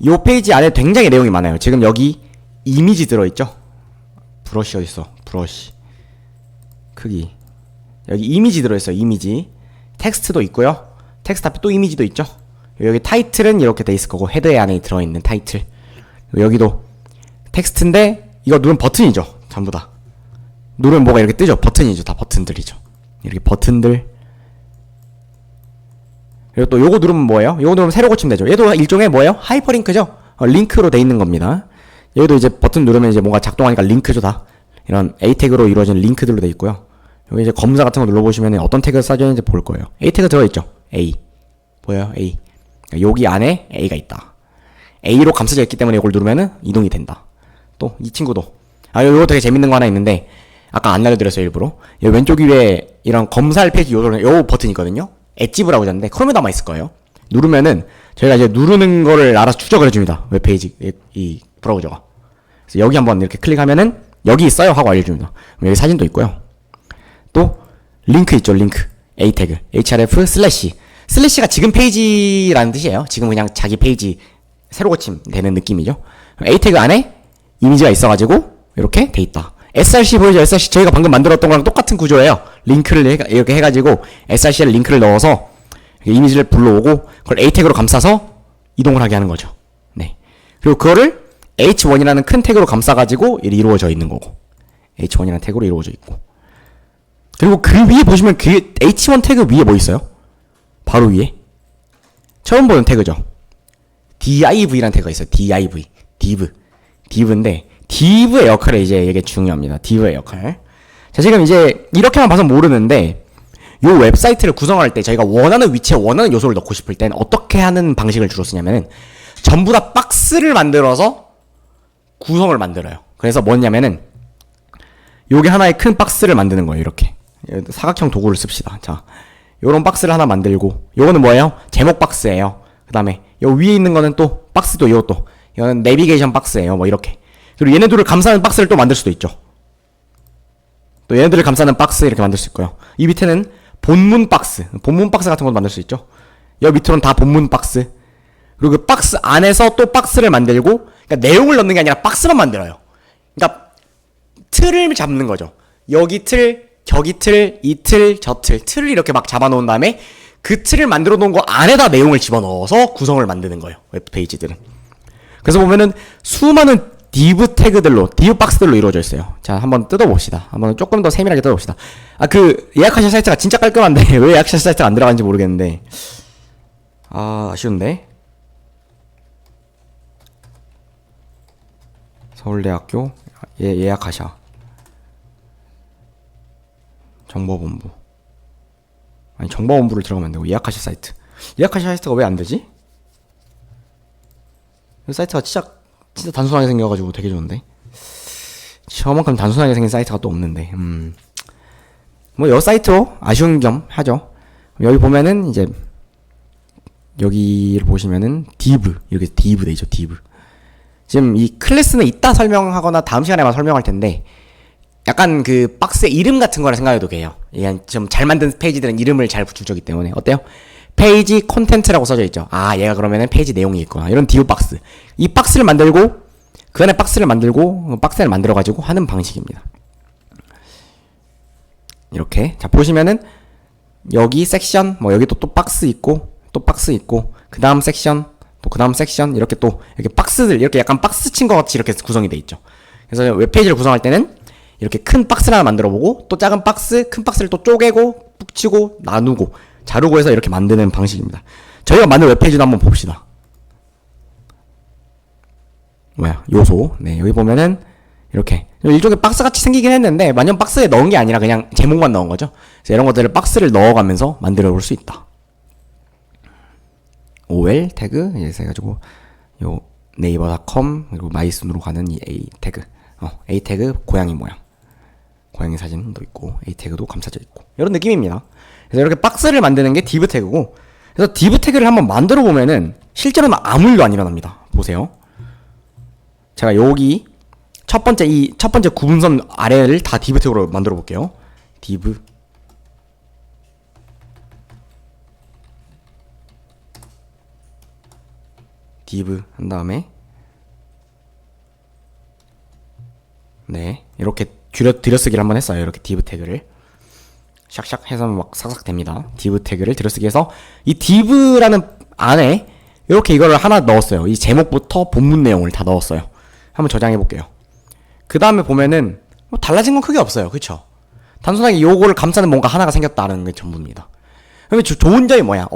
S1: 요 페이지 안에 굉장히 내용이 많아요. 지금 여기 이미지 들어있죠? 브러쉬 어딨어? 브러쉬 크기. 여기 이미지 들어있어요. 이미지. 텍스트도 있고요. 텍스트 앞에 또 이미지도 있죠? 여기 타이틀은 이렇게 돼 있을 거고, 헤드에 안에 들어있는 타이틀. 여기도 텍스트인데 이거 누르면 버튼이죠. 전부 다 누르면 뭐가 이렇게 뜨죠. 버튼이죠. 다 버튼들이죠. 이렇게 버튼들. 그리고 또 요거 누르면 뭐예요? 요거 누르면 새로 고치면 되죠. 얘도 일종의 뭐예요? 하이퍼링크죠. 링크로 돼 있는 겁니다. 여기도 이제 버튼 누르면 이제 뭔가 작동하니까 링크죠. 다 이런 A 태그로 이루어진 링크들로 돼 있고요. 여기 이제 검사 같은 거 눌러보시면 어떤 태그가 써져 있는지 볼 거예요. A 태그 들어있죠. A 보여요? A. 여기 안에 A가 있다. A로 감싸져 있기 때문에 이걸 누르면은 이동이 된다. 또 이 친구도 요거 되게 재밌는 거 하나 있는데 아까 안 알려드렸어요. 일부러. 여기 왼쪽 위에 이런 검사할 페이지 요 버튼이 있거든요. 엣지브라고 하는데 크롬에도 아마 있을 거예요. 누르면은 저희가 이제 누르는 거를 알아서 추적을 해줍니다. 웹페이지 이 브라우저가. 그래서 여기 한번 이렇게 클릭하면은 여기 있어요 하고 알려줍니다. 여기 사진도 있고요. 또 링크 있죠. 링크 A 태그 href 슬래시가 지금 페이지라는 뜻이에요. 지금 그냥 자기 페이지 새로 고침 되는 느낌이죠. A 태그 안에 이미지가 있어가지고 이렇게 돼 있다. src 보이죠? src 저희가 방금 만들었던 거랑 똑같은 구조예요. 링크를 이렇게 해가지고 src에 링크를 넣어서 이미지를 불러오고 그걸 A 태그로 감싸서 이동을 하게 하는 거죠. 네. 그리고 그거를 h1이라는 큰 태그로 감싸가지고 이루어져 있는 거고, h1이라는 태그로 이루어져 있고. 그리고 그 위에 보시면 그 h1 태그 위에 뭐 있어요? 바로 위에 처음 보는 태그죠. div라는 태그가 있어요. div인데 div의 역할이 이제 이게 중요합니다. div의 역할. 자, 지금 이제 이렇게만 봐서 모르는데 요 웹사이트를 구성할 때 저희가 원하는 위치에 원하는 요소를 넣고 싶을 땐 어떻게 하는 방식을 주로 쓰냐면은 전부 다 박스를 만들어서 구성을 만들어요. 그래서 뭐냐면은 요게 하나의 큰 박스를 만드는 거예요. 이렇게 사각형 도구를 씁시다. 자, 요런 박스를 하나 만들고, 요거는 뭐예요? 제목 박스예요. 그 다음에 요 위에 있는 거는 또 박스도 이거는 내비게이션 박스예요. 뭐 이렇게. 그리고 얘네들을 감싸는 박스를 또 만들 수도 있죠. 또 얘네들을 감싸는 박스 이렇게 만들 수 있고요. 이 밑에는 본문 박스 같은 것도 만들 수 있죠. 여기 밑으로는 다 본문 박스. 그리고 그 박스 안에서 또 박스를 만들고, 그러니까 내용을 넣는 게 아니라 박스만 만들어요. 그러니까 틀을 잡는 거죠. 여기 틀, 저기 틀, 이 틀, 저 틀을 이렇게 막 잡아놓은 다음에 그 틀을 만들어 놓은 거 안에다 내용을 집어넣어서 구성을 만드는 거예요. 웹페이지들은. 그래서 보면은 수많은 div 태그들로, div 박스들로 이루어져 있어요. 자, 한번 뜯어봅시다. 한번 조금 더 세밀하게 뜯어봅시다. 그 예약하실 사이트가 진짜 깔끔한데 왜 예약하실 사이트가 안 들어가는지 모르겠는데, 아쉬운데. 서울대학교 예약하셔. 정보본부. 아니, 정보본부를 들어가면 안 되고, 예약하실 사이트. 예약하실 사이트가 왜 안 되지? 이 사이트가 진짜 단순하게 생겨가지고 되게 좋은데. 저만큼 단순하게 생긴 사이트가 또 없는데. 뭐, 여 사이트로 아쉬운 점 하죠. 여기 보면은, 이제, 여기를 보시면은, div. 이렇게 div 돼 있죠, div. 지금 이 클래스는 이따 설명하거나 다음 시간에만 설명할 텐데, 약간 그 박스의 이름 같은 거라 생각해도 돼요. 이게 좀 잘 만든 페이지들은 이름을 잘 붙일 거기 때문에. 어때요? 페이지 콘텐츠라고 써져 있죠. 아, 얘가 그러면은 페이지 내용이 있구나. 이런 div 박스. 이 박스를 만들고, 그 안에 박스를 만들고, 박스를 만들어가지고 하는 방식입니다. 이렇게. 자, 보시면은, 여기 섹션, 뭐 여기 또 박스 있고, 또 박스 있고, 그 다음 섹션, 또 그 다음 섹션, 이렇게 또, 이렇게 박스들, 이렇게 약간 박스 친 것 같이 이렇게 구성이 돼 있죠. 그래서 웹페이지를 구성할 때는, 이렇게 큰 박스를 하나 만들어 보고, 또 작은 박스, 큰 박스를 또 쪼개고, 붙이고, 나누고, 자르고 해서 이렇게 만드는 방식입니다. 저희가 만든 웹페이지도 한번 봅시다. 뭐야, 요소. 네, 여기 보면은, 이렇게. 일종의 박스 같이 생기긴 했는데, 완전 박스에 넣은 게 아니라 그냥 제목만 넣은 거죠. 그래서 이런 것들을 박스를 넣어가면서 만들어 볼 수 있다. OL 태그, 이래서 해가지고, 요, 네이버닷컴, 그리고 마이순으로 가는 이 A 태그. A 태그, 고양이 모양. 고양이 사진도 있고, A 태그도 감싸져 있고. 이런 느낌입니다. 그래서 이렇게 박스를 만드는 게 div 태그고, 그래서 div 태그를 한번 만들어 보면은, 실제로는 아무 일도 안 일어납니다. 보세요. 제가 여기, 첫 번째 구분선 아래를 다 div 태그로 만들어 볼게요. div. 한 다음에, 네, 이렇게 들여쓰기를 한번 했어요. 이렇게 div 태그를 샥샥 해서 막 싹싹 됩니다. div 태그를 들여쓰기 해서 이 div라는 안에 이렇게 이거를 하나 넣었어요. 이 제목부터 본문 내용을 다 넣었어요. 한번 저장해 볼게요. 그 다음에 보면은 뭐 달라진 건 크게 없어요. 그쵸? 단순하게 요거를 감싸는 뭔가 하나가 생겼다는 게 전부입니다. 그러면 좋은 점이 뭐야?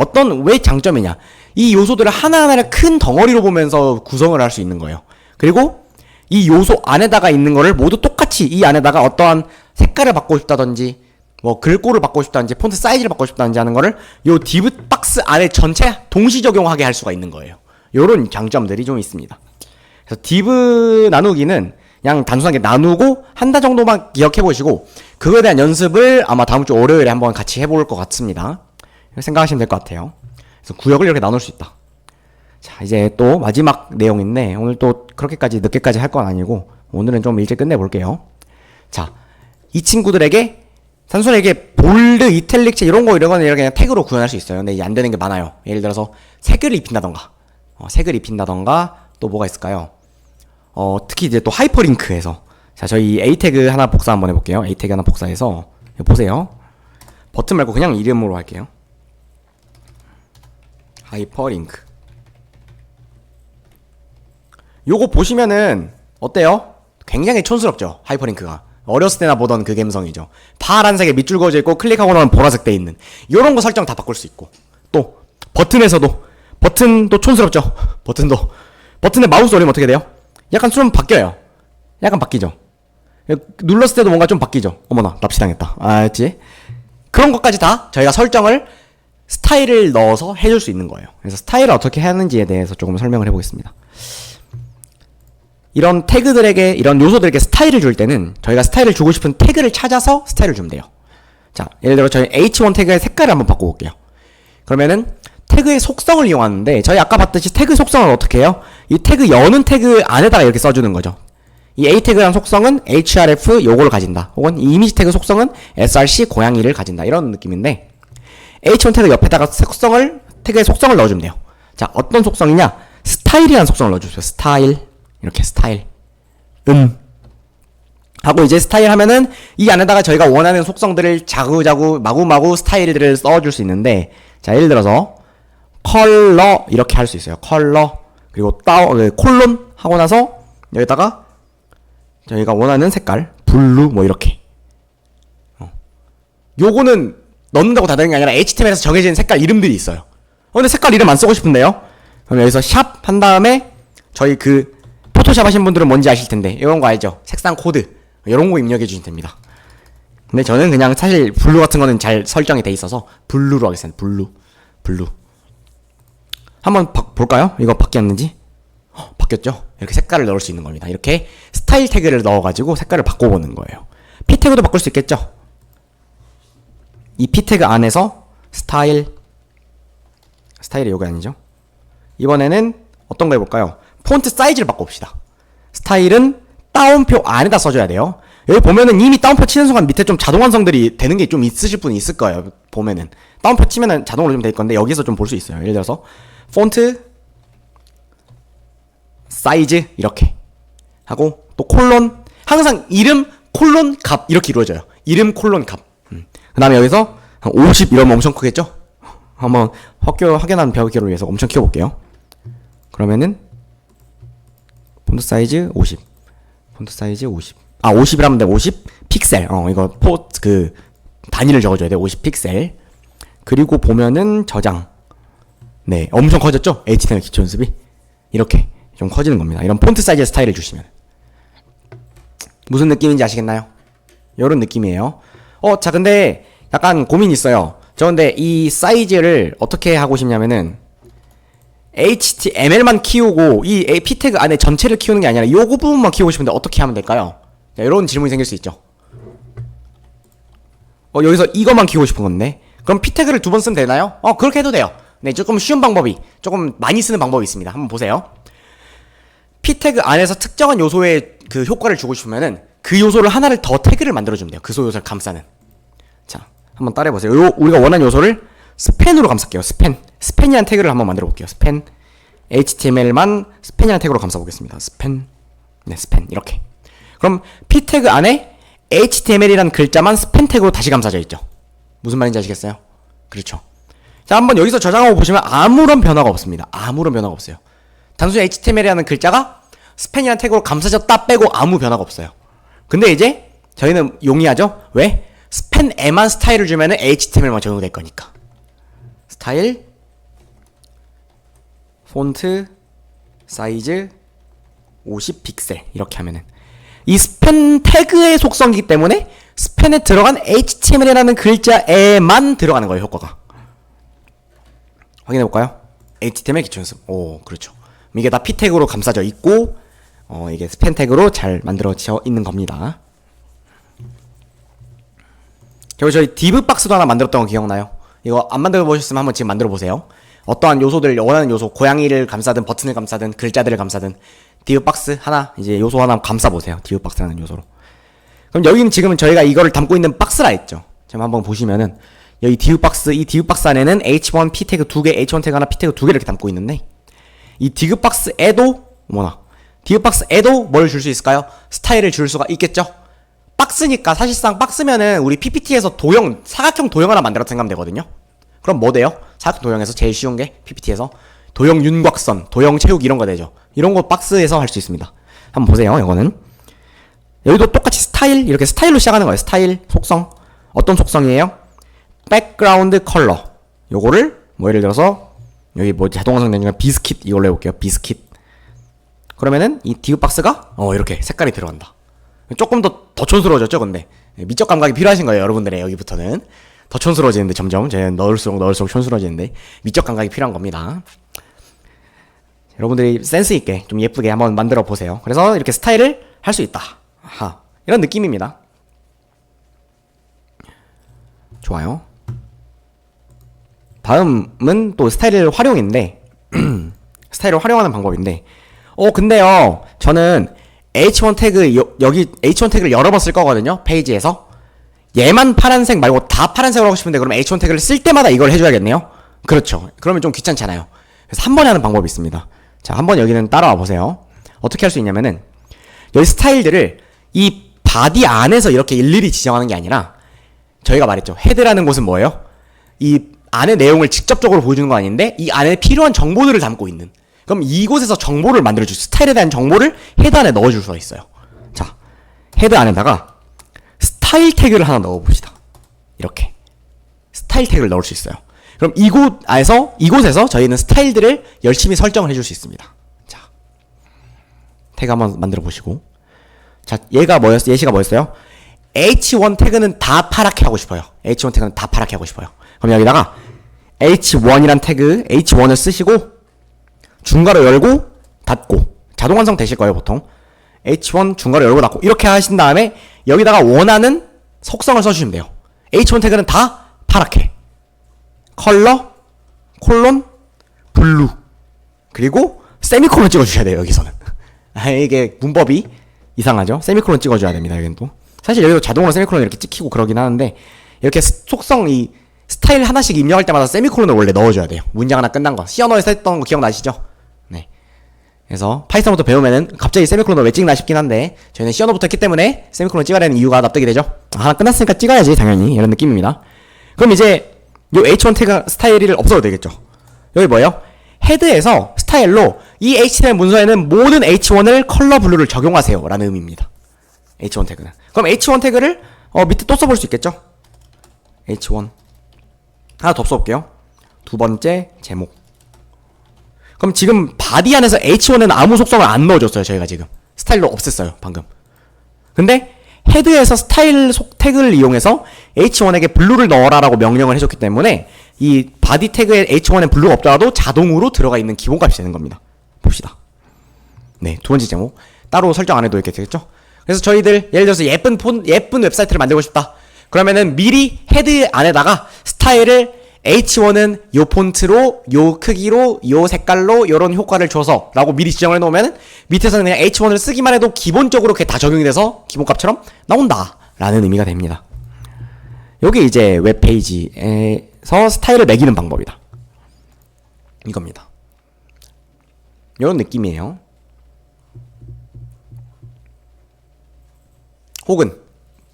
S1: 왜 장점이냐? 이 요소들을 하나하나를 큰 덩어리로 보면서 구성을 할 수 있는 거예요. 그리고 이 요소 안에다가 있는 거를 모두 똑같이 이 안에다가 어떠한 색깔을 바꾸고 싶다든지 뭐 글꼴을 바꾸고 싶다든지 폰트 사이즈를 바꾸고 싶다든지 하는 거를 요 div 박스 안에 전체 동시 적용하게 할 수가 있는 거예요. 요런 장점들이 좀 있습니다. 그래서 div 나누기는 그냥 단순하게 나누고 한다 정도만 기억해 보시고 그거에 대한 연습을 아마 다음 주 월요일에 한번 같이 해볼 것 같습니다. 생각하시면 될 것 같아요. 그래서 구역을 이렇게 나눌 수 있다. 자, 이제 또 마지막 내용인데 오늘 또 그렇게까지 늦게까지 할 건 아니고 오늘은 좀 일찍 끝내볼게요. 자, 이 친구들에게 단순하게 볼드, 이탈릭체 이런 거는 그냥 태그로 구현할 수 있어요. 근데 이제 안 되는 게 많아요. 예를 들어서 색을 입힌다던가 또 뭐가 있을까요? 특히 이제 또 하이퍼링크해서 자, 저희 A 태그 하나 복사 한번 해볼게요. A 태그 하나 복사해서 보세요. 버튼 말고 그냥 이름으로 할게요. 하이퍼링크. 요거 보시면은 어때요? 굉장히 촌스럽죠? 하이퍼링크가. 어렸을 때나 보던 그 감성이죠. 파란색에 밑줄 그어져 있고 클릭하고 나면 보라색 돼 있는 요런 거 설정 다 바꿀 수 있고 또 버튼도 촌스럽죠? 버튼의 마우스 올리면 어떻게 돼요? 약간 좀 바뀌어요. 약간 바뀌죠? 눌렀을 때도 뭔가 좀 바뀌죠? 어머나 납치당했다. 알았지? 그런 것까지 다 저희가 설정을 스타일을 넣어서 해줄 수 있는 거예요. 그래서 스타일을 어떻게 하는지에 대해서 조금 설명을 해보겠습니다. 이런 태그들에게, 이런 요소들에게 스타일을 줄 때는 저희가 스타일을 주고 싶은 태그를 찾아서 스타일을 주면 돼요. 자, 예를 들어 저희 h1 태그의 색깔을 한번 바꿔볼게요. 그러면은 태그의 속성을 이용하는데 저희 아까 봤듯이 태그 속성을 어떻게 해요? 이 태그 여는 태그 안에다가 이렇게 써주는 거죠. 이 a 태그라는 속성은 href 요거를 가진다. 혹은 이 이미지 태그 속성은 src 고양이를 가진다. 이런 느낌인데 h1 태그 옆에다가 태그의 속성을 넣어주면 돼요. 자, 어떤 속성이냐? 스타일이라는 속성을 넣어주세요. 스타일. 이렇게 스타일. 하고 이제 스타일 하면은 이 안에다가 저희가 원하는 속성들을 자구자구 마구마구 스타일들을 써줄 수 있는데 자, 예를 들어서 컬러 이렇게 할 수 있어요. 컬러 그리고 콜론 하고 나서 여기다가 저희가 원하는 색깔 블루 뭐 이렇게 요거는 넣는다고 다 되는 게 아니라 HTML에서 정해진 색깔 이름들이 있어요. 근데 색깔 이름 안 쓰고 싶은데요? 그럼 여기서 샵 한 다음에 저희 그 포토샵 하신 분들은 뭔지 아실 텐데 이런 거 알죠? 색상 코드 이런 거 입력해 주시면 됩니다. 근데 저는 그냥 사실 블루 같은 거는 잘 설정이 돼 있어서 블루로 하겠습니다. 블루. 한번 볼까요? 이거 바뀌었는지? 바뀌었죠? 이렇게 색깔을 넣을 수 있는 겁니다. 이렇게 스타일 태그를 넣어가지고 색깔을 바꿔보는 거예요. P 태그도 바꿀 수 있겠죠? 이 P 태그 안에서 스타일이 요게 아니죠? 이번에는 어떤 거 해볼까요? 폰트 사이즈를 바꿔봅시다. 스타일은 따옴표 안에다 써줘야 돼요. 여기 보면은 이미 따옴표 치는 순간 밑에 좀 자동 완성들이 되는 게 좀 있으실 분이 있을 거예요. 보면은 따옴표 치면은 자동으로 좀 될 건데 여기서 좀 볼 수 있어요. 예를 들어서 폰트 사이즈 이렇게 하고 또 콜론, 항상 이름 콜론 값 이렇게 이루어져요. 이름 콜론 값. 그 다음에 여기서 50 이러면 엄청 크겠죠? 한번 확연한 배우기를 위해서 엄청 키워볼게요. 그러면은 폰트 사이즈 50, 폰트 사이즈 50. 50이라면 돼. 50 픽셀. 이거 단위를 적어줘야 돼. 50 픽셀. 그리고 보면은 저장. 네, 엄청 커졌죠? HTML 기초 연습이 이렇게 좀 커지는 겁니다. 이런 폰트 사이즈의 스타일을 주시면 무슨 느낌인지 아시겠나요? 이런 느낌이에요. 자, 근데 약간 고민이 있어요. 저 근데 이 사이즈를 어떻게 하고 싶냐면은 HTML만 키우고 이 P 태그 안에 전체를 키우는 게 아니라 요거 부분만 키우고 싶은데 어떻게 하면 될까요? 자, 이런 질문이 생길 수 있죠. 여기서 이것만 키우고 싶은 건데 그럼 P 태그를 2번 쓰면 되나요? 그렇게 해도 돼요. 네, 조금 쉬운 방법이, 조금 많이 쓰는 방법이 있습니다. 한번 보세요. P 태그 안에서 특정한 요소에 그 효과를 주고 싶으면은 그 요소를 하나를 더 태그를 만들어주면 돼요. 그 요소를 감싸는. 자, 한번 따라해보세요. 우리가 원하는 요소를 스팬으로 감쌀게요. 스팬이라는 태그를 한번 만들어 볼게요. 스팬. HTML만 스팬이라는 태그로 감싸보겠습니다. 스팬. 네, 스팬. 이렇게. 그럼 P 태그 안에 HTML이라는 글자만 스팬 태그로 다시 감싸져 있죠. 무슨 말인지 아시겠어요? 그렇죠. 자, 한번 여기서 저장하고 보시면 아무런 변화가 없습니다. 아무런 변화가 없어요. 단순히 HTML이라는 글자가 스팬이라는 태그로 감싸졌다 빼고 아무 변화가 없어요. 근데 이제 저희는 용이하죠? 왜? 스팬에만 스타일을 주면은 HTML만 적용될 거니까. 스타일, 폰트, 사이즈, 50 픽셀 이렇게 하면은 이 스팬 태그의 속성이기 때문에 스팬에 들어간 HTML이라는 글자에만 들어가는 거예요. 효과가. 확인해볼까요? HTML 기초 연습. 그렇죠. 이게 다 P 태그로 감싸져 있고 이게 스팬 태그로 잘 만들어져 있는 겁니다. 그리고 저희 디브 박스도 하나 만들었던 거 기억나요? 이거 안 만들어 보셨으면 한번 지금 만들어 보세요. 어떠한 요소들, 원하는 요소, 고양이를 감싸든 버튼을 감싸든 글자들을 감싸든 디브 박스 하나, 이제 요소 하나 감싸 보세요. 디브 박스라는 요소로. 그럼 여기는 지금 저희가 이거를 담고 있는 박스라 했죠. 지금 한번 보시면은 여기 디브 박스, 이 디브 박스 안에는 H1 P 태그 2개, H1 태그 하나, P 태그 2개 이렇게 담고 있는데 이 디브 박스에도 디브 박스에도 뭘 줄 수 있을까요? 스타일을 줄 수가 있겠죠. 박스니까 사실상 박스면은 우리 PPT에서 사각형 도형 하나 만들었다 생각하면 되거든요. 그럼 뭐 돼요? 사각형 도형에서 제일 쉬운 게 PPT에서 도형 윤곽선, 도형 채우기 이런 거 되죠. 이런 거 박스에서 할 수 있습니다. 한번 보세요. 이거는 여기도 똑같이 스타일, 이렇게 스타일로 시작하는 거예요. 스타일, 속성. 어떤 속성이에요? 백그라운드 컬러. 요거를 예를 들어서 여기 자동 완성된 중에 비스킷 이걸로 해볼게요. 비스킷. 그러면은 이 디브 박스가 이렇게 색깔이 들어간다. 조금 더 촌스러워졌죠. 근데 미적 감각이 필요하신 거예요. 여러분들의 여기부터는 더 촌스러워지는데 점점 제가 넣을수록 촌스러워지는데 미적 감각이 필요한 겁니다. 여러분들이 센스 있게 좀 예쁘게 한번 만들어 보세요. 그래서 이렇게 스타일을 할 수 있다. 이런 느낌입니다. 좋아요. 다음은 또 스타일을 활용인데 스타일을 활용하는 방법인데 근데요 저는 H1 태그 여기 H1 태그를 여러 번 쓸 거거든요. 페이지에서 얘만 파란색 말고 다 파란색으로 하고 싶은데 그러면 H1 태그를 쓸 때마다 이걸 해줘야겠네요. 그렇죠. 그러면 좀 귀찮잖아요. 그래서 한 번에 하는 방법이 있습니다. 자, 한번 여기는 따라와 보세요. 어떻게 할 수 있냐면은 여기 스타일들을 이 바디 안에서 이렇게 일일이 지정하는 게 아니라 저희가 말했죠. 헤드라는 곳은 뭐예요? 이 안의 내용을 직접적으로 보여주는 거 아닌데 이 안에 필요한 정보들을 담고 있는, 그럼 이곳에서 정보를 만들어줄, 스타일에 대한 정보를 헤드 안에 넣어줄 수가 있어요. 자, 헤드 안에다가 스타일 태그를 하나 넣어봅시다. 이렇게 스타일 태그를 넣을 수 있어요. 그럼 이곳에서 저희는 스타일들을 열심히 설정을 해줄 수 있습니다. 자, 태그 한번 만들어 보시고, 자, 예시가 뭐였어요? H1 태그는 다 파랗게 하고 싶어요. H1 태그는 다 파랗게 하고 싶어요. 그럼 여기다가 H1이란 태그 H1을 쓰시고 중괄호 열고 닫고 자동 완성 되실 거예요 보통. H1 중괄호 열고 닫고 이렇게 하신 다음에 여기다가 원하는 속성을 써주시면 돼요. H1 태그는 다 파랗게 컬러 콜론 블루 그리고 세미콜론 찍어주셔야 돼요 여기서는. 이게 문법이 이상하죠? 세미콜론 찍어줘야 됩니다 여기는 또. 사실 여기도 자동으로 세미콜론 이렇게 찍히고 그러긴 하는데 이렇게 속성 이 스타일 하나씩 입력할 때마다 세미콜론을 원래 넣어줘야 돼요. 문장 하나 끝난 거 시어너에서 했던 거 기억나시죠? 네. 그래서 파이썬부터 배우면은 갑자기 세미콜론을 왜 찍나 싶긴 한데 저희는 시어너부터 했기 때문에 세미콜론 찍어야 되는 이유가 납득이 되죠. 하나 끝났으니까 찍어야지 당연히 이런 느낌입니다. 그럼 이제 요 H1 태그 스타일을 없어도 되겠죠. 여기 뭐예요? 헤드에서 스타일로 이 HTML 문서에는 모든 H1을 컬러 블루를 적용하세요 라는 의미입니다. H1 태그는. 그럼 H1 태그를 밑에 또 써볼 수 있겠죠? H1 하나 더 써볼게요. 두 번째 제목. 그럼 지금 바디 안에서 H1에는 아무 속성을 안 넣어줬어요 저희가 지금. 스타일로 없앴어요 방금. 근데 헤드에서 스타일 속 태그를 이용해서 H1에게 블루를 넣어라라고 명령을 해줬기 때문에 이 바디 태그에 H1에 블루가 없더라도 자동으로 들어가 있는 기본값이 되는 겁니다. 봅시다. 네, 두 번째 제목. 따로 설정 안 해도 이렇게 되겠죠? 그래서 저희들 예를 들어서 예쁜 웹사이트를 만들고 싶다. 그러면은 미리 헤드 안에다가 스타일을 H1은 요 폰트로, 요 크기로, 요 색깔로 요런 효과를 줘서 라고 미리 지정을 해놓으면 밑에서는 그냥 H1을 쓰기만 해도 기본적으로 그게 다 적용이 돼서 기본값처럼 나온다 라는 의미가 됩니다. 요게 이제 웹페이지에서 스타일을 매기는 방법이다. 이겁니다. 요런 느낌이에요. 혹은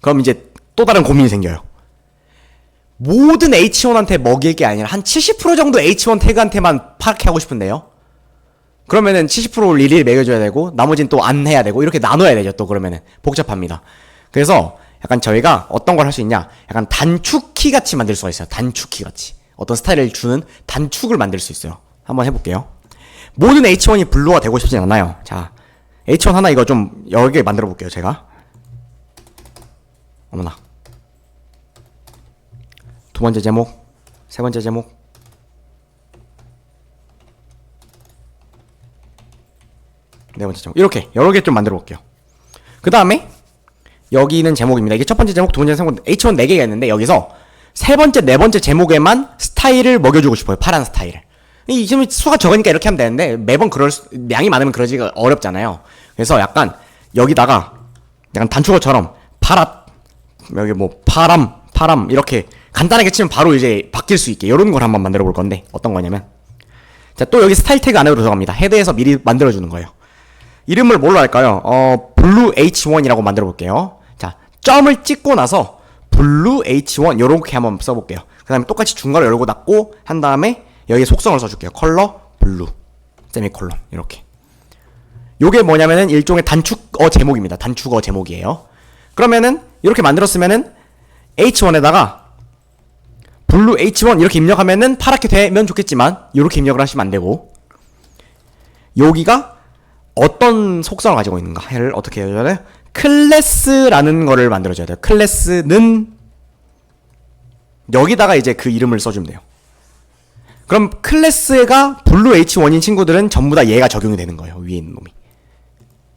S1: 그럼 이제 또 다른 고민이 생겨요. 모든 H1한테 먹일 게 아니라 한 70% 정도 H1 태그한테만 파악해 하고 싶은데요. 그러면은 70%를 일일이 매겨줘야 되고 나머지는 또 안 해야 되고 이렇게 나눠야 되죠. 또 그러면은 복잡합니다. 그래서 약간 저희가 어떤 걸 할 수 있냐, 약간 단축키 같이 만들 수가 있어요. 단축키 같이 어떤 스타일을 주는 단축을 만들 수 있어요. 한번 해볼게요. 모든 H1이 블루가 되고 싶진 않아요. 자, H1 하나 이거 좀 여러 개 만들어 볼게요. 제가 어머나. 두 번째 제목, 세 번째 제목. 네 번째 제목. 이렇게 여러 개 좀 만들어 볼게요. 그 다음에 여기는 제목입니다. 이게 첫 번째 제목, 두 번째 제목, H1 4개가 있는데 여기서 세 번째, 네 번째 제목에만 스타일을 먹여주고 싶어요. 파란 스타일을. 이 지금 수가 적으니까 이렇게 하면 되는데 매번 양이 많으면 그러지가 어렵잖아요. 그래서 약간 여기다가 약간 단축어처럼 파랏, 여기 뭐 파람 이렇게 간단하게 치면 바로 이제 바뀔 수 있게 이런 걸 한번 만들어 볼 건데 어떤 거냐면, 자, 또 여기 스타일 태그 안으로 들어갑니다. 헤드에서 미리 만들어 주는 거예요. 이름을 뭘로 할까요? 블루 H1이라고 만들어 볼게요. 자, 점을 찍고 나서 블루 H1 요렇게 한번 써볼게요. 그 다음에 똑같이 중괄호 열고 닫고 한 다음에 여기 속성을 써줄게요. 컬러 블루 세미콜론 이렇게. 요게 뭐냐면은 일종의 단축어 제목입니다. 단축어 제목이에요. 그러면은 이렇게 만들었으면은 H1에다가 블루 H1 이렇게 입력하면은 파랗게 되면 좋겠지만 이렇게 입력을 하시면 안 되고, 여기가 어떤 속성을 가지고 있는가를 어떻게 해야 돼요? 클래스라는 거를 만들어줘야 돼요. 클래스는 여기다가 이제 그 이름을 써주면 돼요. 그럼 클래스가 블루 H1인 친구들은 전부 다 얘가 적용이 되는 거예요. 위에 있는 놈이.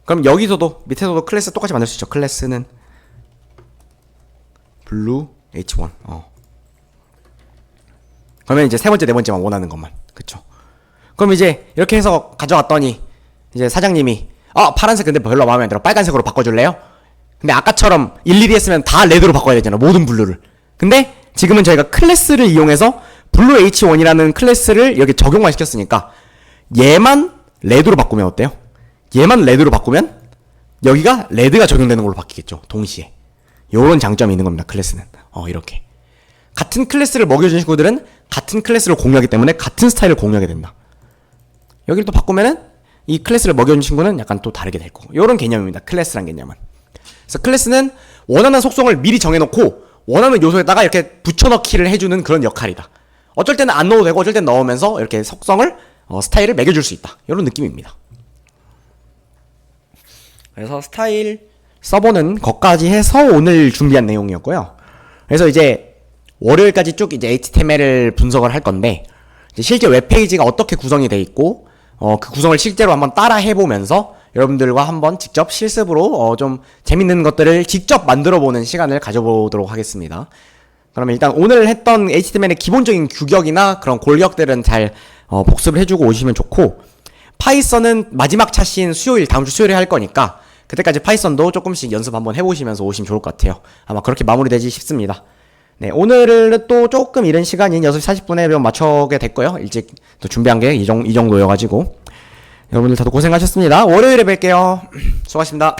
S1: 그럼 여기서도 밑에서도 클래스 똑같이 만들 수 있죠. 클래스는 블루 H1. 그러면 이제 세 번째, 네 번째만 원하는 것만. 그쵸? 그럼 이제 이렇게 해서 가져갔더니 이제 사장님이 파란색 근데 별로 마음에 안 들어. 빨간색으로 바꿔줄래요? 근데 아까처럼 일일이 했으면 다 레드로 바꿔야 되잖아. 모든 블루를. 근데 지금은 저희가 클래스를 이용해서 블루 H1이라는 클래스를 여기 적용만 시켰으니까 얘만 레드로 바꾸면 어때요? 얘만 레드로 바꾸면 여기가 레드가 적용되는 걸로 바뀌겠죠. 동시에. 요런 장점이 있는 겁니다. 클래스는. 이렇게. 같은 클래스를 먹여준 친구들은 같은 클래스를 공유하기 때문에 같은 스타일을 공유하게 된다. 여기를 또 바꾸면은 이 클래스를 먹여준 친구는 약간 또 다르게 될 거고. 요런 개념입니다. 클래스란 개념은. 그래서 클래스는 원하는 속성을 미리 정해놓고 원하는 요소에다가 이렇게 붙여넣기를 해주는 그런 역할이다. 어쩔 때는 안 넣어도 되고 어쩔 때는 넣으면서 이렇게 속성을 스타일을 매겨줄 수 있다. 요런 느낌입니다. 그래서 스타일 써보는 것까지 해서 오늘 준비한 내용이었고요. 그래서 이제 월요일까지 쭉 이제 HTML을 분석을 할 건데, 이제 실제 웹페이지가 어떻게 구성이 돼 있고, 그 구성을 실제로 한번 따라 해보면서 여러분들과 한번 직접 실습으로 좀 재밌는 것들을 직접 만들어보는 시간을 가져보도록 하겠습니다. 그러면 일단 오늘 했던 HTML의 기본적인 규격이나 그런 골격들은 잘 복습을 해주고 오시면 좋고, 파이썬은 마지막 차시인 수요일, 다음 주 수요일에 할 거니까 그때까지 파이썬도 조금씩 연습 한번 해보시면서 오시면 좋을 것 같아요. 아마 그렇게 마무리되지 싶습니다. 네, 오늘은 또 조금 이른 시간인 6시 40분에 좀 맞춰게 됐고요. 일찍 또 준비한 게 이 정도여가지고 여러분들 다들 고생하셨습니다. 월요일에 뵐게요. 수고하셨습니다.